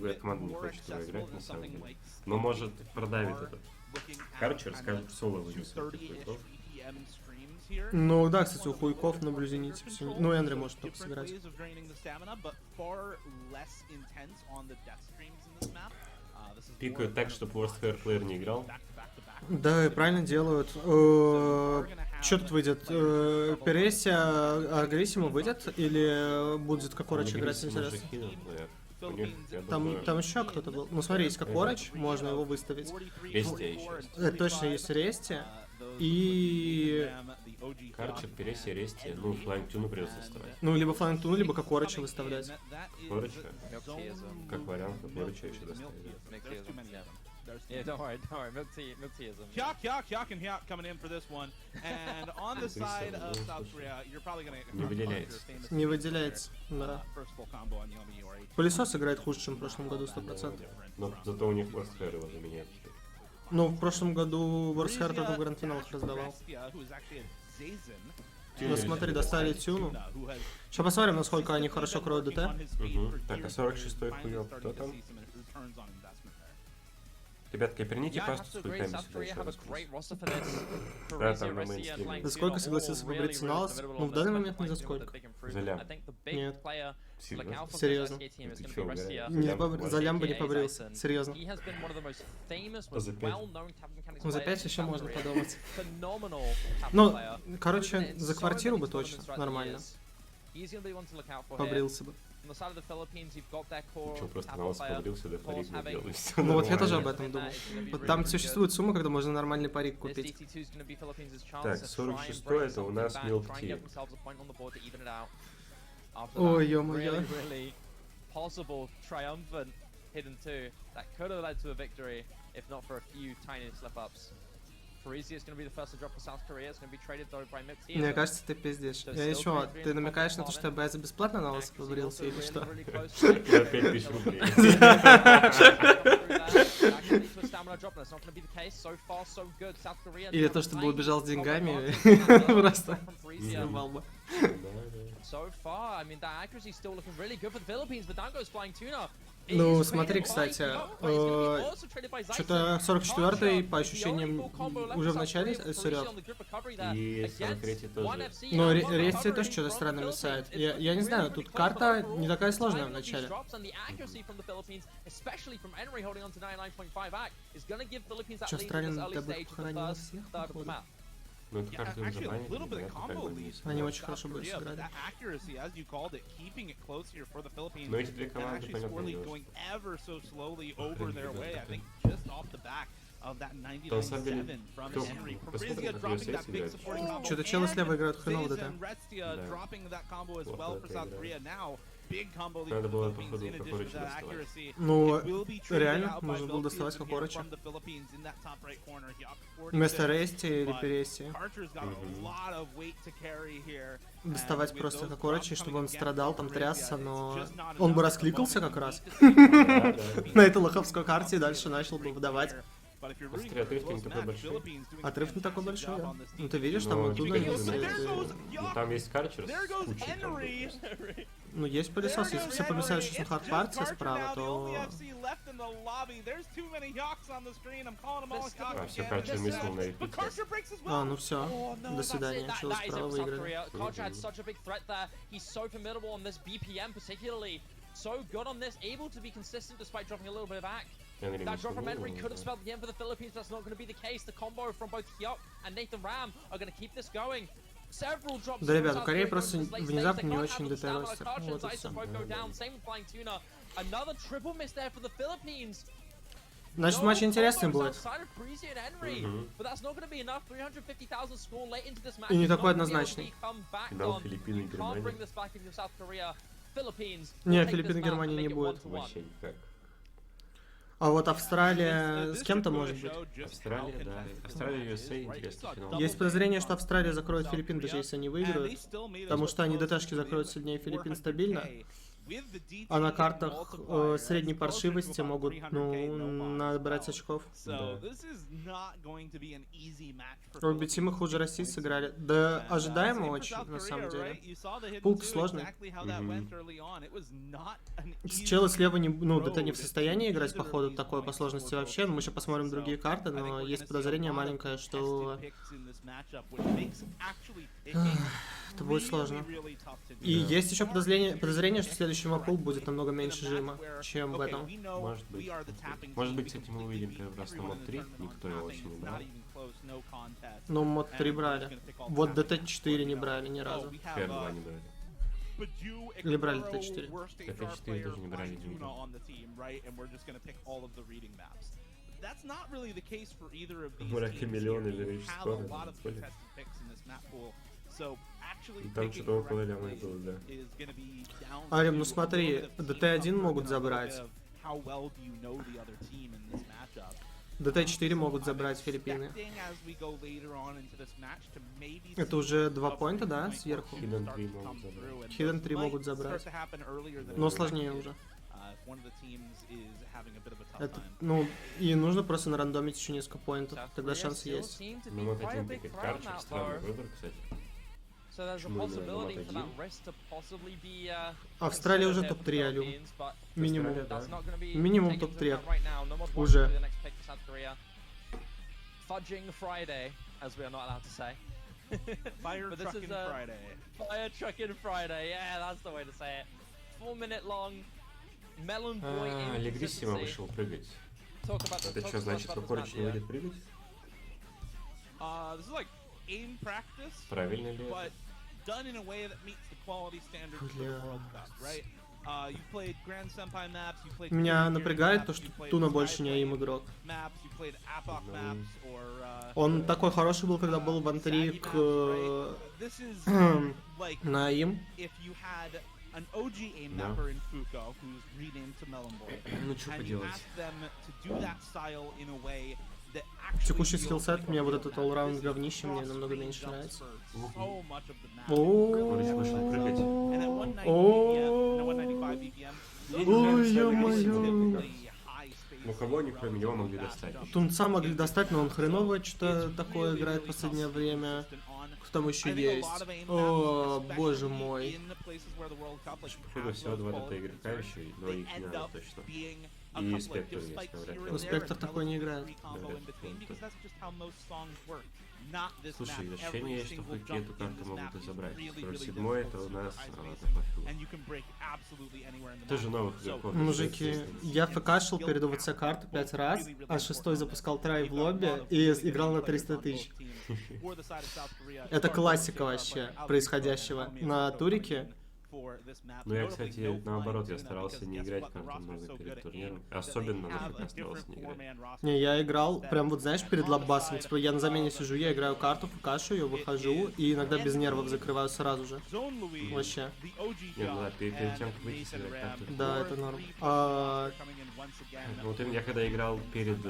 говорят, команда не хочет его играть, на самом деле. Но может продавит этот. Короче, расскажет соло вынесут. Ну да, кстати, у хуйков на блюзените все. Ну, Энри может только сыграть. Пикают так, чтобы Worst Fair не играл. Да, и правильно делают. Что тут выйдет? Пересия агрессима выйдет? Или будет Кокорыч играть, интересно? Там еще кто-то был. Ну смотри, есть Кокорыч, можно его выставить. Рести еще есть. Точно есть Рести. И... Короче, Пересия, Рести, ну, Фланг Тюну придется оставать. Ну, либо Фланг Туну, либо Кокорыча выставлять. Кокорыча? Как вариант, Кокорыча еще доставить. Yeah, don't worry, milk-teaism. Hyok and Hyok coming in for this one. And on the side of South Korea, you're probably going to... Не выделяется. Не выделяется, да. Пылесос играет хуже, чем в прошлом году, 100%. Но зато у них Worst Fair его заменяет теперь. Ну, в прошлом году ВОРСТ только в гранд-финалах раздавал. Ну смотри, достали Тюну. Сейчас посмотрим, насколько они хорошо кроют ДТ. Так, а 46-й хуёв, кто там? Ребятки, верните пасту с хуйками сюда еще раз. Да, там на мейнстриме. За сколько согласился побрить Налс? Ну, в данный момент не за сколько. За лям. Нет. Серьезно? Серьезно. Ты чё, За лям бы не побрился. Серьезно. За 5. Ну, за 5 еще можно подумать. Ну, короче, за квартиру бы точно. Нормально. Побрился бы. Чё, просто на вас побрился, да парик сделал, и всё Ну вот я нормально. тоже об этом думал. Вот там существует сумма, когда можно нормальный парик купить. Так, 46-й это у нас мелкие. Ой, ё-моё. Мне кажется, ты пиздишь. Я еще, ты намекаешь на то, что я за бесплатно на вас побрился или что? За 5000 рублей. Или то, чтобы убежал с деньгами, просто съебал бы. Ну, смотри, кстати, что-то 44-й, по ощущениям, уже в начале сырёт. И 43-й тоже. Но Рести тоже что-то странно мешает. Я не знаю, тут карта не такая сложная в начале. Что, Австралия добыт похоронила всех, походу? Ну, эту карту им забанили, Они очень хорошо были сыграли. Но эти две команды, понятно, на самом деле, посмотрим, как USS играет. Что-то челы слева играют хреново ДТ. Надо было, походу, Кокорыча доставать. Ну, реально, можно было доставать Кокорыча. Вместо Рести или Пересии. Доставать просто Кокорыча, чтобы он страдал, там трясся, но... Он бы раскликался как раз на этой лоховской карте и дальше начал бы выдавать. Посмотри, отрыв не такой большой. Отрыв не такой большой, да? Ну ты видишь, там оттуда есть... Там есть карчер с кучей комбо. Ну есть пылесос, если все помешают сейчас на хардпарте справа, то... А, все, карчер мыслил на репите. А, ну все, до свидания, челы справа выиграли. So good on this, able to be consistent despite dropping a little bit of back. That drop from Henry could have spelled the end for the Philippines, but that's not going to be the case. The combo from both Hyok and Nathan Ram are going to keep this going. Several drops. Да, ребят, у Кореи просто внезапно не очень ДТ-ростер. Вот и все. Another triple miss there for the Philippines. Значит, матч интересный будет. И не такой однозначный. Финал Филиппины и Германии. Не, Филиппины и Германии не будет. Вообще никак. А вот Австралия с кем-то может быть. Австралия, да. Австралия, USA, интересный финал. Есть подозрение, что Австралия закроет Филиппин, даже если они выиграют. Потому что они ДТшки закроют сильнее Филиппин стабильно. А на картах средней паршивости могут, набрать очков. Обе тимы хуже России сыграли. Да, ожидаемо очень, на самом деле. Пулк сложный. Челы слева не, ДТ не в состоянии играть, походу, такой по сложности вообще. Но мы еще посмотрим другие карты, но есть подозрение маленькое, что это будет сложно. И есть еще подозрение, что следующий маппул будет намного меньше жима, чем в этом. Может быть. Может быть, кстати, мы увидим первый раз на мод 3, никто его вообще не брал. Ну, мод 3 брали. Вот ДТ-4 не брали ни разу. Первого не брали. Или брали ДТ-4? ДТ-4 тоже не брали. Мураки миллион или речь скоро. Там что-то около ляма было, да. Арим, ну смотри, ДТ-1 могут забрать. ДТ-4 могут забрать Филиппины. Это уже 2 поинта, да, сверху? Хиден 3 могут забрать. Хиден 3 могут забрать. Но сложнее уже. Это, и нужно просто нарандомить еще несколько поинтов, тогда шансы есть. Ну, мы хотим тыкать карчер, странный выбор, кстати. Австралия уже топ-3, алю. Минимум. Минимум топ-3 уже. Fudging Friday, as we are not allowed to say. Fire trucking Friday. Fire trucking Friday, yeah, that's the way to say it. 4-minute long melon boy inconsistency. Легриссимо вышел прыгать. Это что, значит, Кокорич не будет прыгать? This is like aim practice. Правильно ли but done in a way that meets the quality standards of the World Cup, right? You played Grand Senpai maps, you played Меня напрягает то, что Туна больше не им игрок. Он такой хороший был, когда был в антрик на им. Ну что поделать? Текущий скиллсет, мне вот этот all-round говнище мне намного меньше нравится. Кокорич вышел прыгать. Ой, ё-моё. Ну кого они кроме него могли достать? Тунца могли достать, но он хреново что-то такое играет в последнее время. Кто там еще есть? О, боже мой. Походу всего 2 ДТ игрока еще, и 2 их не надо точно. И Спектр есть, навряд ли. Но Спектр такой не играет. Слушай, ощущение есть, что хоть эту карту могут и забрать. Скоро 7-й это у нас на пофигу. Тоже новых игроков. Мужики, я фкшил перед ОВЦ карту 5 раз, а 6-й запускал трай в лобби и играл на 300 тысяч. Это классика вообще происходящего на турике. Ну я, кстати, наоборот, я старался не играть карту много перед турниром. Особенно на ФК старался не играть. Не, я играл, прям вот знаешь, перед лаббасом. Типа я на замене сижу, я играю карту, фкашу ее, выхожу и иногда без нервов закрываю сразу же. Вообще. Не, ну да, перед тем, как выйти сыграть карту. Да, это норм. Вот я когда играл перед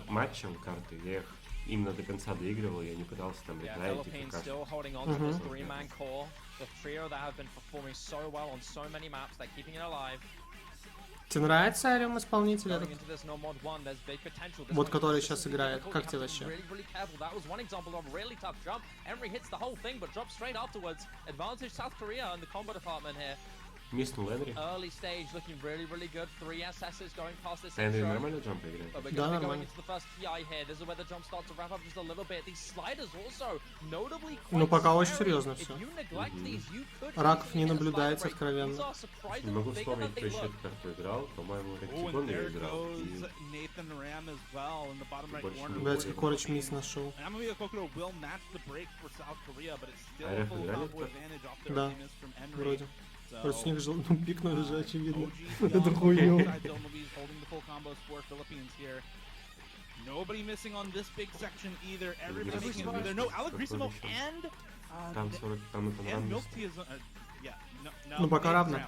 матчем карты, я их именно до конца доигрывал, я не пытался там играть и фкашить. Тебе нравится Арим исполнитель этот? Вот который сейчас играет. Как тебе вообще? Миснул Энри. Энри нормально джамп играет? Да, нормально. Ну пока очень серьезно все. Раков не наблюдается откровенно. Не могу вспомнить, кто еще эту карту играл. По-моему, Ректикон ее играл. Блять, Кокорич мисс нашел. А РФ играли эту карту? Да, вроде. Просто с них же пикнули же, очевидно. Это хуйню. Там 40, там это нормально. Ну пока равно.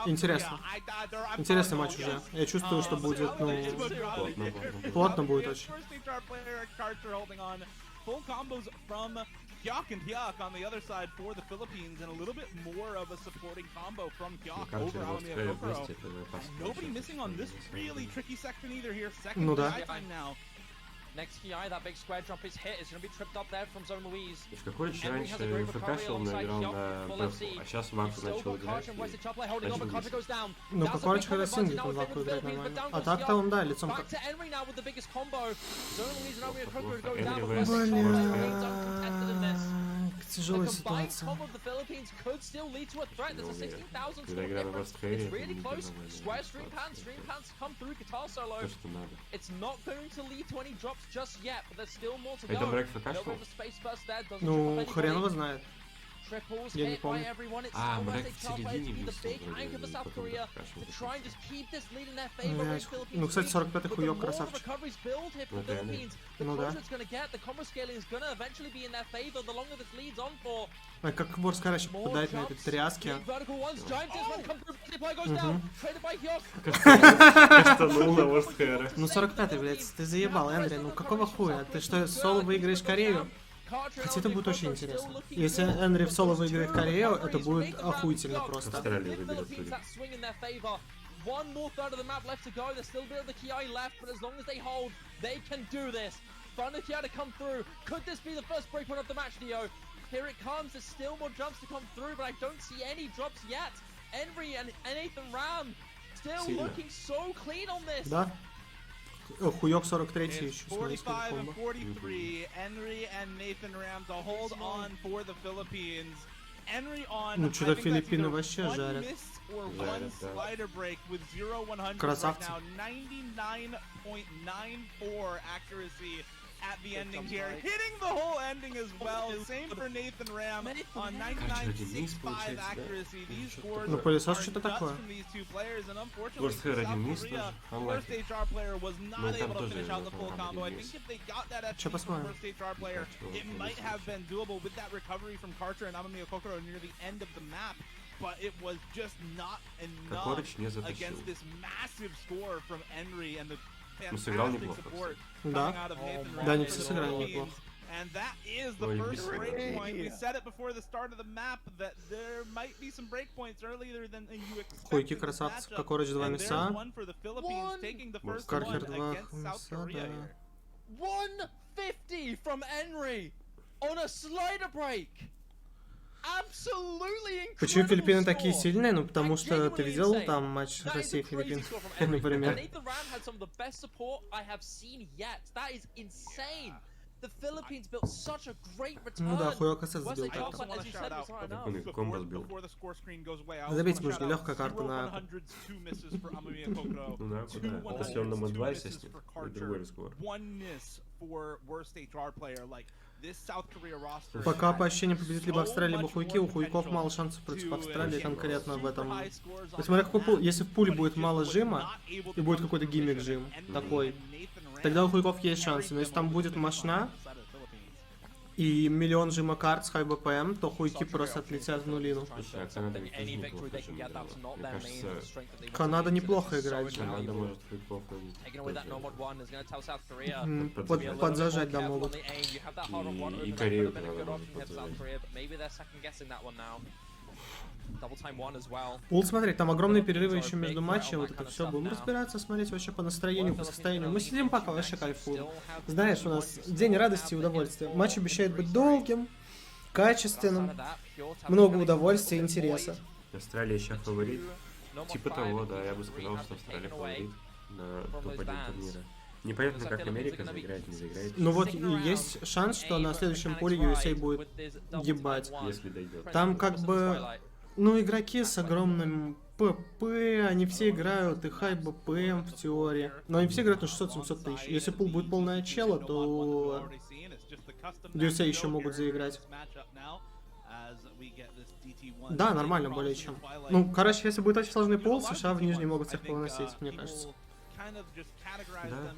Интересно. Интересный матч уже. Я чувствую, что будет, плотно будет очень. Full combos from Hyuk and Hyuk on the other side for the Philippines, and a little bit more of a supporting combo from Hyuk over Alamia Kokoro. Nobody missing on this really tricky section either here. Second time now. Next KI, that big square jump is hit. It's going to be tripped up there from Zone Louise. Какой-то раньше ФКшил, наиграл на ПФ, а сейчас Варку начал играть. Ну, Кокорыч когда сингл там Варку играть нормально. А так-то он, да, лицом как... Тяжелая ситуация. Когда игра на ВОРСТ, то, что надо. Это брейк ФКшил? Ну, хрен его знает. Я не помню. А, брейк в середине висел. Ну, кстати, 45-й хуёк, красавчик. Ну да. А как ВОРСТ, короче, попадает на этой тряске. Кастанул на ВОРСТ Хэра. Ну, 45-й, блядь, ты заебал, Энри. Ну, какого хуя? Ты что, соло выиграешь Корею? Хотя это будет очень интересно. Если Энри в соло выиграет Корею, это будет охуительно просто. Австралия выберет турик. One more third of the map left to go. There's still a bit of the KI left, but as long as they hold, they can do this. Thunder KI to come through. Could this be the first breakpoint of the match, Neo? Here it comes. There's still more jumps to come through, but I don't see any drops yet. Envy and Nathan Ram still looking so clean on this. Да. Хуёк 43-й еще. 45 and 43. Henry and Nathan Ram to hold on for the Philippines. Ну, что-то Филиппины вообще жарят. Красавцы. At the ending here, hitting the whole ending as well. Same for Nathan Ram on 99.65 accuracy. These scores ну, пылесос что-то такое. ВОРСТ Хэра один мисс тоже. First HR player was not able to finish out the full combo. I think if they got that at first HR player, it might have been doable with that recovery from Karcher and Amamiya Kokoro near the end of the map. But it was just not enough against this massive score from Henry and the fantastic support coming out of Nathan Ram. Да, они все сыграли неплохо. And that is the first breakpoint. We said it before the start of the map that there might be some breakpoints earlier than you expect. Хуйки красавцы, Кокорыч 2 миса. Кархер 2 миса, да. 150 from Henry on a slider break. Почему Филиппины такие сильные? Ну, потому что ты видел там матч России-Филиппин, например. Ну да, хуёк ассет сбил как-то. Комбо сбил. Забейте, может, легкая карта на... Ну да, куда? Это съел на мод-2, естественно. И другой разговор. Пока по ощущениям победит либо Австралия, либо хуйки, у хуйков мало шансов против Австралии конкретно в этом. Посмотри, какой пул. Если в пуле будет мало жима, и будет какой-то гиммик жим такой, тогда у хуйков есть шансы. Но если там будет мощна, и миллион жима карт с хай БПМ, то хуйки просто отлетят в нулину. Слушай, а Канада ведь тоже неплохо жим играла. Мне кажется... Канада неплохо играет. Канада может хуйков подзажать, да, могут. И Корею Канада может подзажать. Пул, смотри, там огромные перерывы еще между матчами, вот это все. Будем разбираться, смотреть вообще по настроению, по состоянию. Мы сидим пока, вообще кайфуем. Знаешь, у нас день радости и удовольствия. Матч обещает быть долгим, качественным, много удовольствия и интереса. Австралия еще фаворит. Типа того, да, я бы сказал, что Австралия фаворит на топ-1 турнира. Непонятно, как Америка заиграет, не заиграет. Ну вот есть шанс, что на следующем поле USA будет ебать. Если дойдет. Там как бы... Ну, игроки с огромным ПП, они все играют и хай БПМ в теории. Но они все играют на 600-700 тысяч. Если пул будет полная чела, то USA еще могут заиграть. Да, нормально, более чем. Ну, короче, если будет очень сложный пул, США в нижний могут всех повыносить, мне кажется. Да,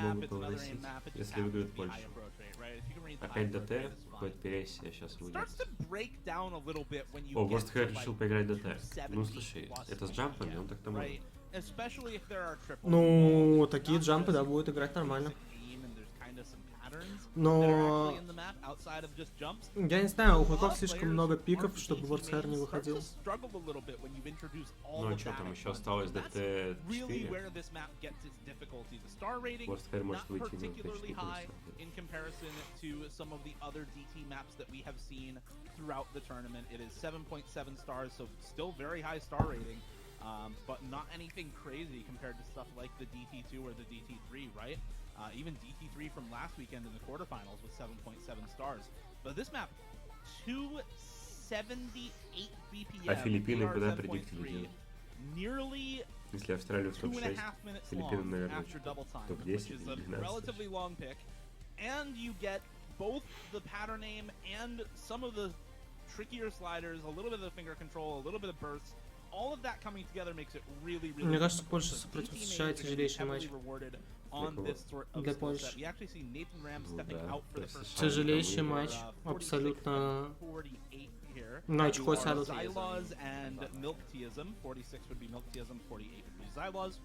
могут повыносить, если выиграют больше. Опять ДТ, будет перессия, сейчас выйдет. О, ВОРСТ Хэра решил поиграть ДТ. Ну, слушай, это с джампами, он так-то может. Ну, такие джампы, да, будут играть нормально. Но я не знаю, у Хуйков слишком много пиков, чтобы ВОРСТ не выходил. Ну а что там еще осталось ДТ 4? ВОРСТ может выйти на ДТ4. In comparison to some of the other DT maps that we have seen throughout the tournament, it is 7.7 stars, so still very high star rating, but not anything crazy compared to stuff like the DT2 or the DT3, right? Even DT3 from last weekend in the quarterfinals was 7.7 stars. But this map, 278 BPM, А Филиппины куда предиктили? Nearly Если Австралию в топ-6, Филиппины, наверное, топ-10 или 12. And you get both the pattern aim and some of the trickier sliders, a little bit of the finger control, a little bit of bursts. All of that coming together makes it really, really. Мне кажется, Польша против США тяжелейший матч. Для Польши. Тяжелейший матч, абсолютно. На очко сядут. Xylos and Milkteism, 46 would be Milkteism, 48 would be Xylos.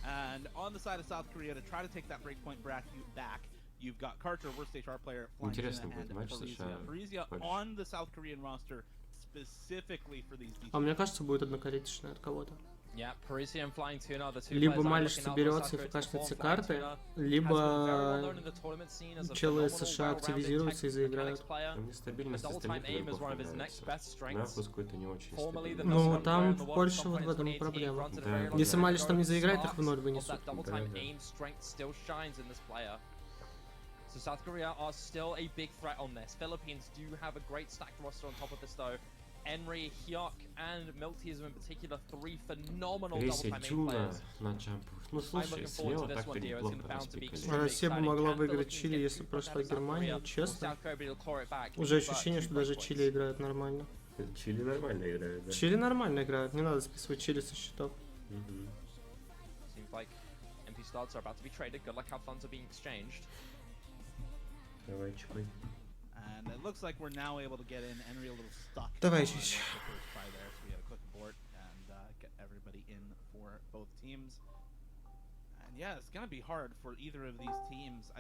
And on the side of South Korea, to try to take that breakpoint back, you've got Karcher, worst HR player, Интересный будет матч США. on the South Korean roster specifically for these. А мне кажется, будет однокоричная от кого-то. Yeah, Parisian flying tuna, the two Либо players Малиш looking out соберется и for факашнет все Flying карты, Tuna, либо has been very well known in the tournament scene as a челы из phenomenal США well-rounded активизируются и technical заиграют. mechanics player. Мне стабильность The double-time остальных aim is one of his игроков next нравится. best strengths. Напуск какой-то не очень Formerly the стабильный. Ну, number one там player in в the world, Польше at some вот point в этом и 2018, проблема. granted a Да, very да. long Если time Малиш ago, там не the заиграет, их в spark ноль of вынесут. that double-time Да, да. aim strength still shines in this player. So South Korea are still a big threat on this. Philippines do have a great stacked roster on top of this though. Henry, Hyuk, and Milkteism in particular, three phenomenal Рейси double-time aim Тюна players. на джампу. Ну I'm слушай, looking forward to слева this так-то one, dear. It's неплохо bound to be распикали. extremely Россия бы exciting. могла Can выиграть Philippines Чили, get если two прошла points out of South Германия, Korea, or честно. South Korea will claw it back, Уже but ощущение, 2 что даже breakpoints. Чили играют нормально. Чили нормально играет, да? Чили нормально играют, не надо списывать Чили со счетов. Мгм. Seems like MP starts are about to be traded. Good luck how funds are being exchanged. Давай, чпай. And it looks like we're now able to get in. Henry a little stuck. Давай, on Чич. the first try there, so we had a quick abort and get everybody in for both teams. And yeah, it's gonna be hard for either of these teams.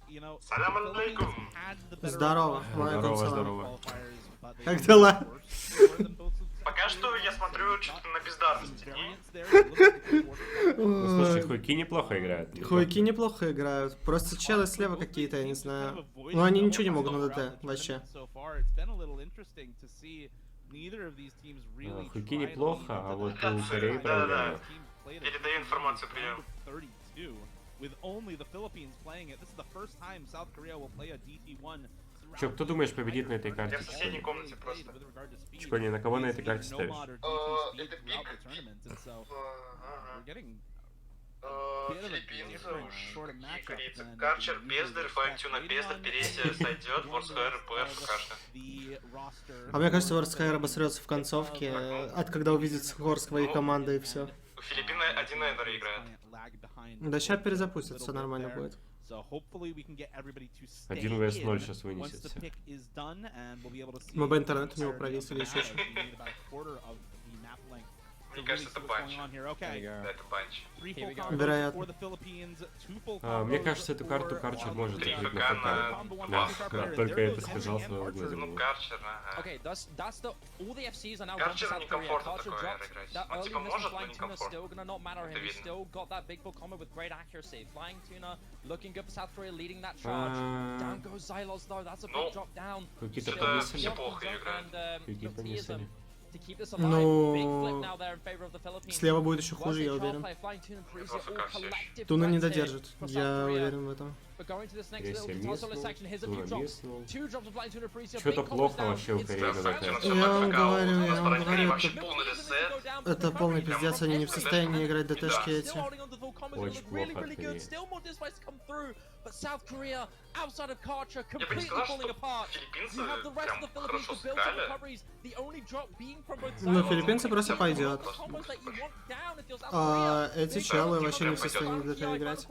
You know, Салам the Philippines алейкум. had the better Здорово, record валейкум Здорово, салам. здорово. qualifiers, but they Как were дела? worse for them both. Пока что я смотрю что-то на бездарности. Variance there, it looks like the quarterfinals. Ну слушай, хуйки неплохо играют. Хуйки неплохо играют. Просто челы слева какие-то, я не знаю. Ну они ничего не могут на ДТ, вообще. Хуйки неплохо, а вот у Кореи Да-да-да. проблема. Передаю информацию, прием. With only the Philippines playing it, this is the first time South Korea will play a DT1. Чё, кто думаешь победит на этой карте? Я в соседней комнате просто. Чпони, на кого на этой карте ставишь? Это пик. Филиппинцев и корейцев. Карчер, Бездарь, Флайнтюна, Бездарь, Пересия сойдет, ВОРСТ, ПР, ФКшка. А мне кажется, ВОРСТ обосрется в концовке, от когда увидит скор своей команды и все. У Филиппины 1-эдер играет. Да сейчас перезапустят, все нормально будет. 1 vs 0 сейчас вынесется. МБ интернет у него провис или еще что. Мне кажется, это банч. Это банч. Вероятно. Мне кажется, эту карту Карчер может Три закрыть ФК на на ФК. Да, только это сказал своего глаза. Ну, Карчер, ага. Okay, that's the all the FCs are now Карчеру gone to South Korea. некомфортно Carter такое dropped играть. that Он early типа miss может, но flying tuna некомфортно. still gonna not matter him. Это He's видно. still got that big bull combo with great accuracy. Flying tuna looking good for South Korea, leading that charge. Down goes Xylos though. That's a big Ну, drop down. Какие-то Still, повесили. все Hyuk плохо and, играют. Какие Milkteism повесили. to keep this alive. Big flip Ну, now there in favor of the Philippines. слева будет еще Worst хуже, я HR уверен. player, Flying Tuna and Parisi, Просто all как все collective Туна не threats here додержит, for South я Korea. уверен в этом. But going to this next Пересия little guitar solo миснул, section, here's a Туна few drops. миснул. 2 drops of Flying Tuna and Parisi. Что-то плохо вообще у Кореи на Флайнтюна ДТ. все Я на вам ФК. говорю, Вообще это- полный ресет. Это полный пиздец, они не в состоянии играть ДТшки эти. Очень плохо от Кореи. But South Korea, outside of Karcher, Я бы не completely сказал, falling что apart. филиппинцы You have the rest of the прям Philippines хорошо to build up сыграли. recoveries. The only drop being from both Ну, sides. филиппинцы просто пойдет. Combos that you want down if you're South А Korea. эти челы вообще не в состоянии в ДТ играть.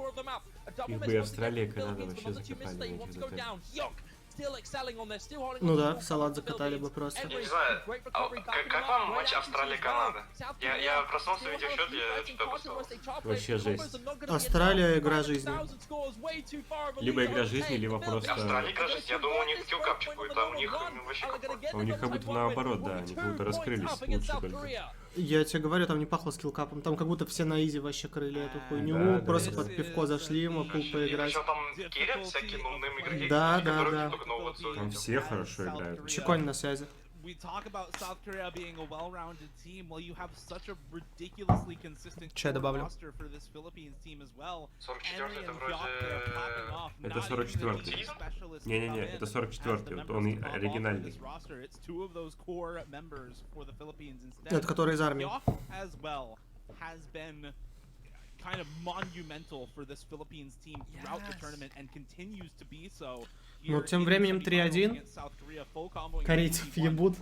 Их бы и Австралия и Канада вообще закопали на этих ДТ. Ну да, в салат закатали бы просто. Я не знаю, как вам матч Австралия-Канада? Я проснулся, видел счет, я что-то опустил. Вообще жесть. Австралия игра жизни. Либо игра жизни, либо просто... Австралия игра жизни, я думал, у них киллкапчик будет, а у них вообще комфорт. А у них как будто наоборот, да, они как будто раскрылись лучше только. Я тебе говорю, там не пахло скиллкапом, там как будто все на изи вообще крыли эту хуйню, Да, просто да, под да. пивко зашли, могу поиграть. Причем там киллят всякие ноунейм игроки, Да, которые да. только нового отсюда. Там все хорошо играют. Чеконь на связи. We talk about South Korea being a well-rounded team. Well, you have such a ridiculously consistent roster for this Philippines team as well. 44-й это вроде... Это 44-й. Не-не-не, это 44-й, вот он оригинальный. Это который из армии. Kind of monumental for this Philippines team throughout the tournament and continues to be so. Ну, тем временем 3-1. Корейцев ебут.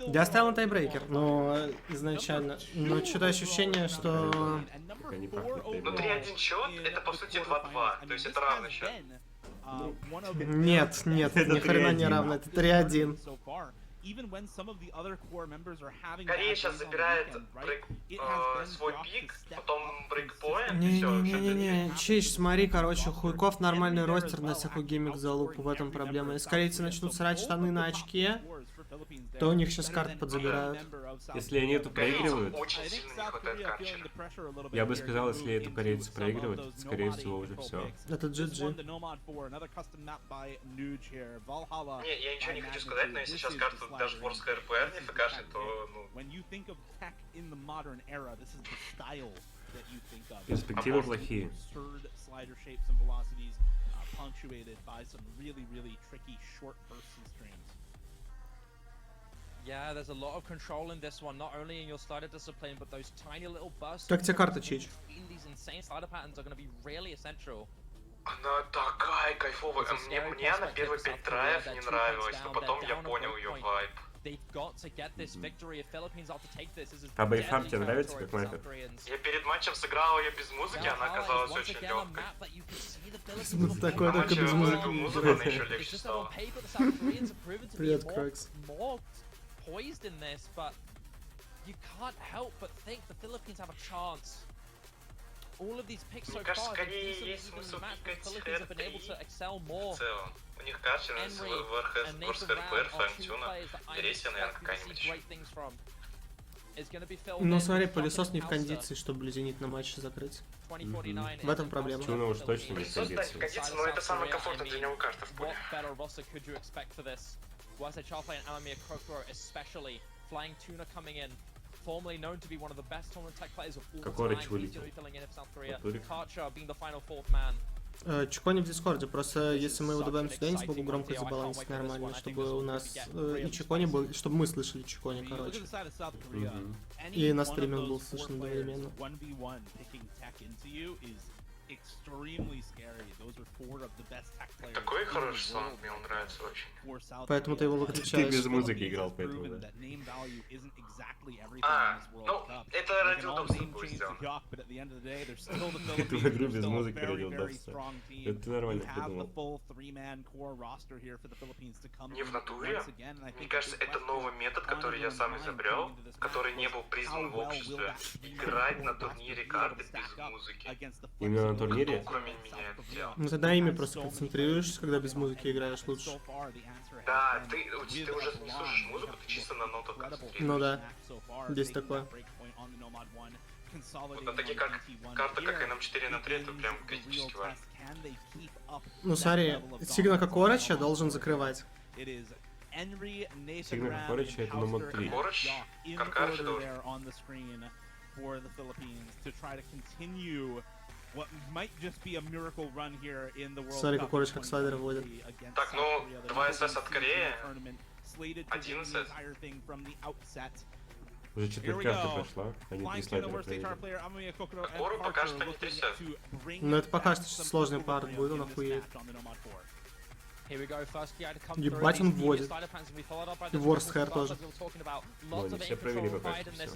Я оставил на тайбрейкер, но изначально. Но что-то ощущение, что... Ну, 3-1 счет, это по сути 2-2, то есть это равный счет. Нет, нет, ни хрена не равно, это 3-1. Корея сейчас забирает свой пик, потом брейкпоинт, Не-не-не-не-не, Чич, смотри, короче, хуйков нормальный ростер на всякую геймик залупу, в этом проблема. Если корейцы начнут срать штаны на очке, то у них сейчас карты подзабирают. Если они эту проигрывают, очень сильно не хватает карчера. я бы сказал, если эту корейцы проигрывают, скорее всего уже все. Это GG. Не, я ничего не хочу сказать, но если сейчас карту даже ВОРСТ РПР не фкашит, то, ну... Перспективы плохие. Yeah, there's a lot of control in this one, not only in your slider discipline, but those tiny little bursts. Как тебе карта, Чич? These insane slider patterns are going to be really essential. Она такая кайфовая. Мне на первые 5 траев не нравилась, но потом я понял ее вайб. А Бэйфам тебе нравится, как маппер? Я перед матчем сыграл ее без музыки, она оказалась очень легкой. Смысл такой, только без музыки. Музыка, она еще легче стала. Привет, Кракс. Poised in this, but you can't help but think the Philippines have a chance. All of these picks so far, the Philippines have been able to excel more. У них карчер, ВОРСТ РПР, Фантюна, Бересия, наверное, какая-нибудь еще. Ну смотри, пылесос не в кондиции, чтобы зенит на матче закрыть. В этом проблема. Чуна уж точно не в кондиции. Но это самая комфортная для него карта в поле. Formerly known to be one of the best tournament tech players of all Какой time, вылетел? filling in of South Korea. Karcher being the final fourth man. Чекони в Дискорде, просто если мы его добавим сюда, я не смогу громко забалансить нормально, чтобы у нас и Чекони был, чтобы мы слышали Чекони, короче. И на стриме он был слышен одновременно. Такой хороший сон, мне он нравится очень. Поэтому ты его выключаешь. Ты без музыки играл, поэтому, да. Ну, это ради удобства будет сделано. Ты в игру без музыки ради удобства. Это ты нормально придумал. Не в натуре. Мне кажется, это новый метод, который я сам изобрел, который не был признан в обществе. Играть на турнире карты без музыки. Именно на турнире? Кто, кроме меня, это делал? Ну ты на ими просто концентрируешься, когда без музыки играешь лучше. Да, ты уже не слушаешь музыку, ты чисто на нотах концентрируешься. Ну да, здесь такое. Вот на такие как карта, как и нам 4 на 3, это прям критически важно. Ну смотри, Сигна Короча должен закрывать. Сигна Короча это номер 3. Короче, Каркарыч должен. Смотри, как Короча как слайдер вводит. Так, ну, 2 СС от Кореи, 11. Уже четверть прошла, они 3 слайдера проиграли. Кору пока что не трясет. Ну это пока что сложный парт будет, он охуеет. Ебать, он вводит. И ВОРСТ тоже. Ну, они все провели пока что все.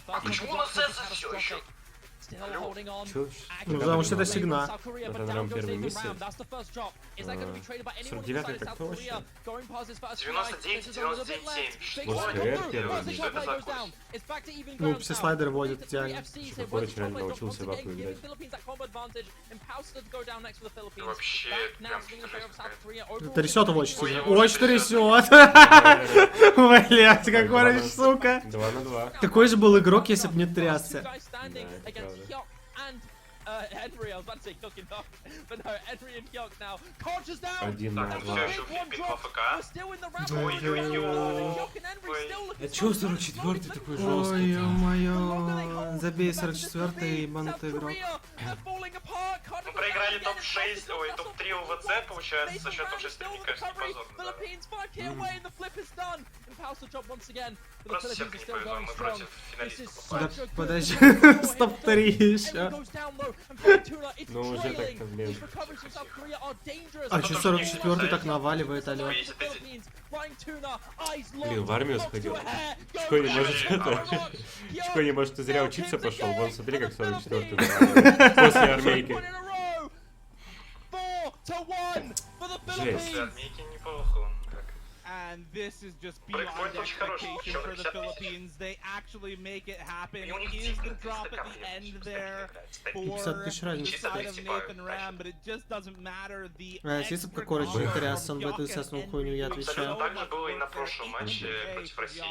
А почему у нас СС все еще? Ну, потому что это сигнал. Разыграем первый миссии. 49-й так точно. 99-99-7. ВОРСТ первый. Что это за курс? Ну, все слайдеры вводят идеально. Короче реально научился в аку играть. Вообще, прям жесть какая-то. Трясет его очень сильно. Очень трясет. Блять, какой сука. 2 на 2. Какой же был игрок, если бы не трясся? Да, это правда. Henry, I was about to say Hyuk and Hyuk, but no, Henry and Hyuk now. Concha's down! 1 Так, на он 2. все еще Филиппин в АФК. We're still in the round. Ой-ой-ой. Hyuk and Henry still looking А чё 44-й такой Ой, жесткий? ё-моё. Забей 44-й ебанутый игрок. Мы проиграли топ-6, ой, топ-3 ОВЦ, получается, за счет топ-6, мне кажется, не позорно, да? Просто сетка не повезло, мы против финалистов Да, попали. подожди, стоп-3 еще. Ну уже так-то, блин. А чё 44-й так наваливает, алё? Если ты... Блин, в армию сходил. Чко не может это... Чко не может, ты зря учиться пошел. Вон, смотри, как 44-й наваливает. После армейки. Жесть. Для армейки неплохо он так. And this is just Брейкпоинт beyond очень хороший, expectation for the 50 тысяч. Philippines. They actually make it happen. И у них Is the действительно drop at 300 the end капли, there кстати, for 50 тысяч the разница. side of Чисто Nathan 35, Ram, but it just doesn't matter. The Если бы extra Кокорыч не confidence тряс, он from бы эту Hyuk естественную and хуйню, я Henry. отвечаю. Абсолютно так же было и на прошлом матче против России.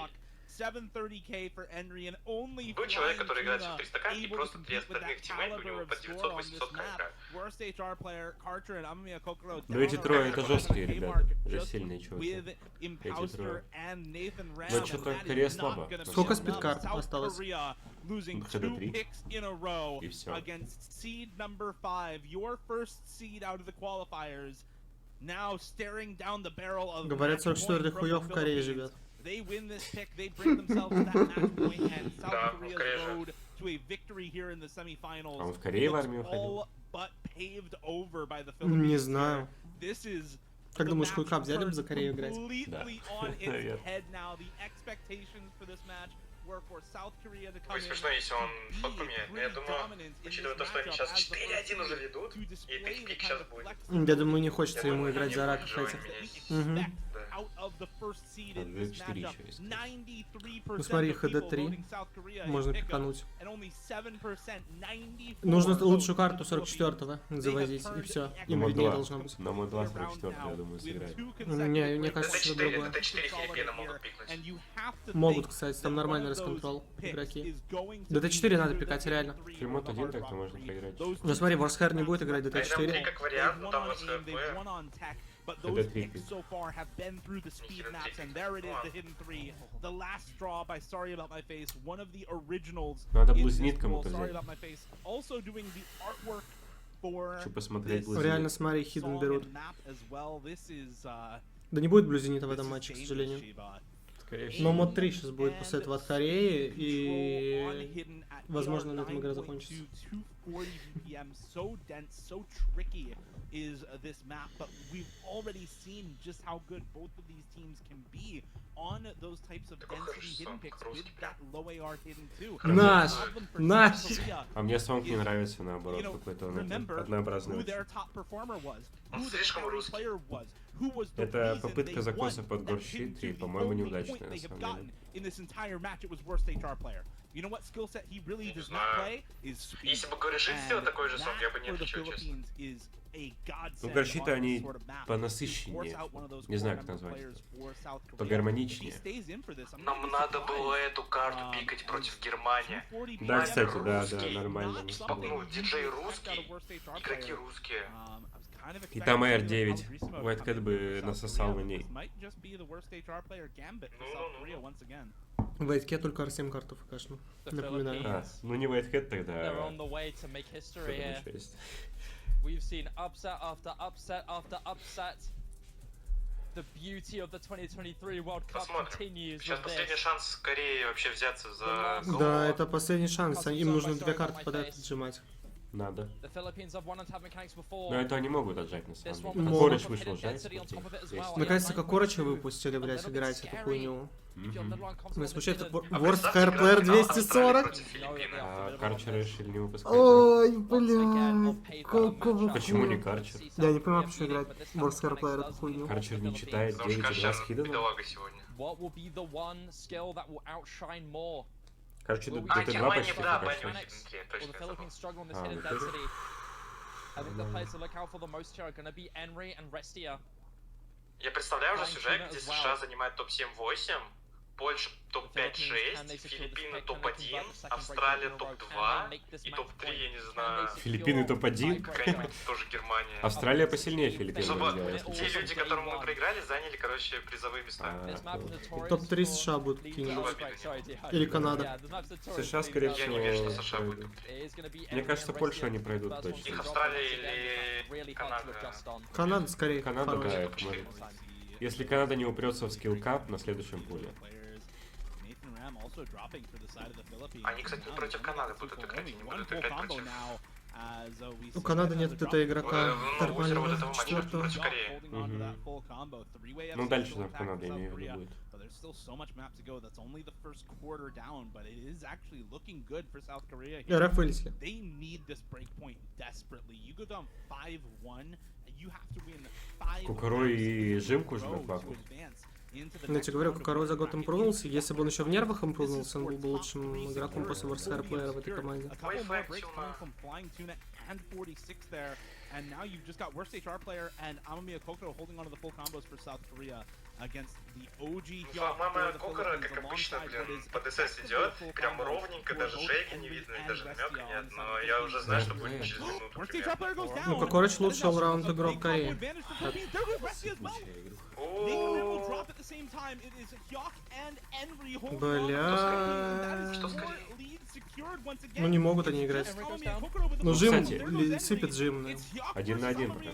730k for Henry and only Был человек, который играет Flying в 300 к и able to просто compete для with остальных that тиммейтов у caliber него of по score on this 900-800 map. игра. Worst HR player Carter and Amamiya Kokoro Ну эти down трое around это the жесткие K ребята. mark Уже just сильные чуваки. with Imposter and Nathan Ram. Ну, что-то and that Корея is not слабо. gonna be Сколько enough. спидкарт South осталось? Korea losing ХД 2 3. picks in a row И всё. against seed number 5, your first seed out of the qualifiers. Now staring down the barrel of Говорят, match point 44-й from хуёв the в Корее Philippines. живет. They win this pick, they bring themselves to that match point, and Да, South в Korea's Корее же. road to a victory here in the semifinals А он в Корее в looks армию ходил? all but paved over by the Philippines. Не знаю. This is Как the думаешь, match Хуйкап взяли бы turned за Корею играть? completely on its Наверно. head now. The expectations for this match were for South Korea to come Будет in смешно, если он to ход be поменяет. Но я pretty думаю, dominant in учитывая this то, что они matchup сейчас as the 4-1 уже first ведут, to и display опять the пик kind сейчас of будет. flexibility Я думаю, не хочется Я ему думаю, играть они за будут раков живыми этих. есть. Мгм. expect out of the first seed in Да, this 4 matchup. еще есть. 93% Ну смотри, of people ХД3 voting South Korea можно in pickup, пикануть. and only 7%, 94 Нужно votes лучшую for карту the Philippines. 44-го завозить, и все. На Им мод виднее 2. должно быть. На мод 2 They're round 44 я now думаю, with сыграть. two Не, consecutive мне кажется, что ДТ4, другое. ДТ4 Филиппины могут пикнуть. And you have to Могут, think кстати, там that нормальный one of those расконтрол picks игроки. is going to ДТ4 be надо either пикать, the реально. Hidden 3 Фримот or the 1 Hard так-то Rock можно 3. проиграть. Those Ну смотри, two Ворсхер не maps будет играть А там ДТ4. 3 как They've вариант, ну won там on aim, ВСХП. they've won on tech, but those ХД3 picks so far have been through the speed maps, and there it is, the hidden 3. The last straw by Sorry About My Face, one of the originals. Надо in блузнит this кому-то pool, Sorry взять. About My Face, also doing the artwork for Хочу посмотреть this блузнит. Реально, смотри, song хидden берут. and map as well. This is, Да не будет блюзенита в this этом is матче, к dangerous, сожалению. Shiba. Скорее всего. Но мод 3 сейчас будет после этого от Кореи, On и hidden at возможно, на AR этом игра 9.2, закончится. 240 BPM, so dense, so tricky is this map, but we've already seen just how good both of these teams can be on those types of density hidden picks with that low AR hidden too. Наш! Problem for Наш! South Korea, А мне сонг не нравится, наоборот, you know, какой-то он remember однообразный who очень. their top performer was, Он who the слишком carry русский. player was, who was the Это reason попытка they закоса won под that горщит, hidden и, two. The по-моему, only неудачная, point на they have самом gotten деле. in this entire match, it was worst HR player. You know what skill set he really does not знаю. play is speed. Если бы Горишит And сделал такой же сонг, я бы не that for the отвечал, честно. Philippines is a godsend Ну, горщиты, on они this sort of map. To понасыщеннее. force out one of those Не знаю, core как member назвать players это. for South Korea. Погармоничнее. If he stays in for this, I'm Нам not надо surprised. было эту карту пикать против Германии. 240 Да, BPM кстати, да, русский. нормально. Not мы something сделали. Ну, you диджей would expect русский, out of worst HR игроки player. русские. I was kind of И expecting там to see AR9. Aldrisimo White Cat come бы in for South насосал Korea, на but ней. this might just be the worst HR player Gambit for South Korea once again. В Вайтке только R7 карту фкашну. Напоминаю. А, ну не White Cat They're тогда. on the way to make history here. Что там еще есть? We've seen upset after upset after upset. The beauty of the 2023 World Cup Посмотрим. continues Сейчас with последний this. шанс Кореи вообще взяться за гол. Да, это последний шанс. Им нужно 2 карты подряд отжимать. Надо. The Philippines have won on tap mechanics before. Но это они могут отжать на This самом one деле. with Могут. Корыч the вышел hidden жать. density on top of it as Есть. well. Наконец-то Yeah, как Короча выпустили, блядь, играть эту хуйню. Меня смущает ворст хайрплеер 240. Карчера решили не выпускать. Ой, бля. Почему не Карчер? Я не понимаю, почему играть ворст хайрплеер эту хуйню. Карчер не читает 9,2 с хиденом. Бедолага сегодня. Карчер А, ДТ2 Германия, почти да, хорошо. баню точно забыл. Я представляю уже сюжет, где США занимает топ-7-8, Польша топ-5-6, Филиппины топ-1, Австралия топ-2 и топ-3, я не знаю. Филиппины топ-1. Какая-нибудь тоже Германия. Австралия посильнее Филиппин. Чтобы те люди, которым мы проиграли, заняли, короче, призовые места. Топ-3 США будут какие-нибудь. Или Канада. США, скорее всего, Я не верю, что США будут. Мне кажется, Польшу они пройдут точно. Их Австралия или Канада. Канада скорее. Канада, хорошая. да, это может. Если Канада не упрется в скилл-кап на следующем пуле. Они, кстати, против Канады будут играть, и не будут играть против... У Канады нет этого игрока нормального этого матча четвертого. против Кореи. Ну, дальше там Канада, я имею в виду, будет. РФ вылезли. Кукурой и Жимку жмет баку. Я тебе говорю, Кукаро за год импрувнулся. Если бы он еще в нервах импрувнулся, он был бы лучшим игроком после ворст хайрплеера в этой команде. And now you've just got worst HR player and Amamiya Kokoro holding onto the full combos for South Korea against the OG Hyuk. Мама Кокора, как обычно, блин, по ДСС идет, прям ровненько, даже шейки не видно, и даже намека нет, но я уже знаю, что будет через минуту. Ну, Кокорыч лучший алраунд игрок Кореи. Бля. Что скорее? Ну не могут они играть. Ну Жим сыпет Жим. 1 на 1 пока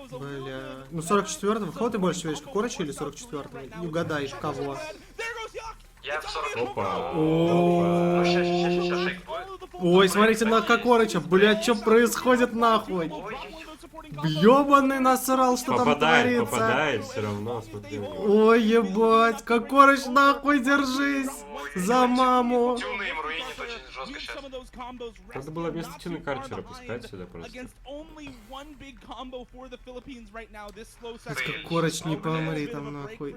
что. Бля. Ну 44-го, кого ты больше веришь, Кокорыча или 44-го? Не угадай, кого. Я в 40. Опа. О. Сейчас шейк будет. Ой, смотрите на Кокорыча, блядь, что происходит нахуй? Ёбаный насрал, что там творится. Попадает все равно, смотри. Ой, ебать, Кокорыч, нахуй держись. За маму. Тюны им руинит очень жестко сейчас. Надо было вместо Тюны Карчера пускать сюда просто. Кокорыч, не помри там нахуй.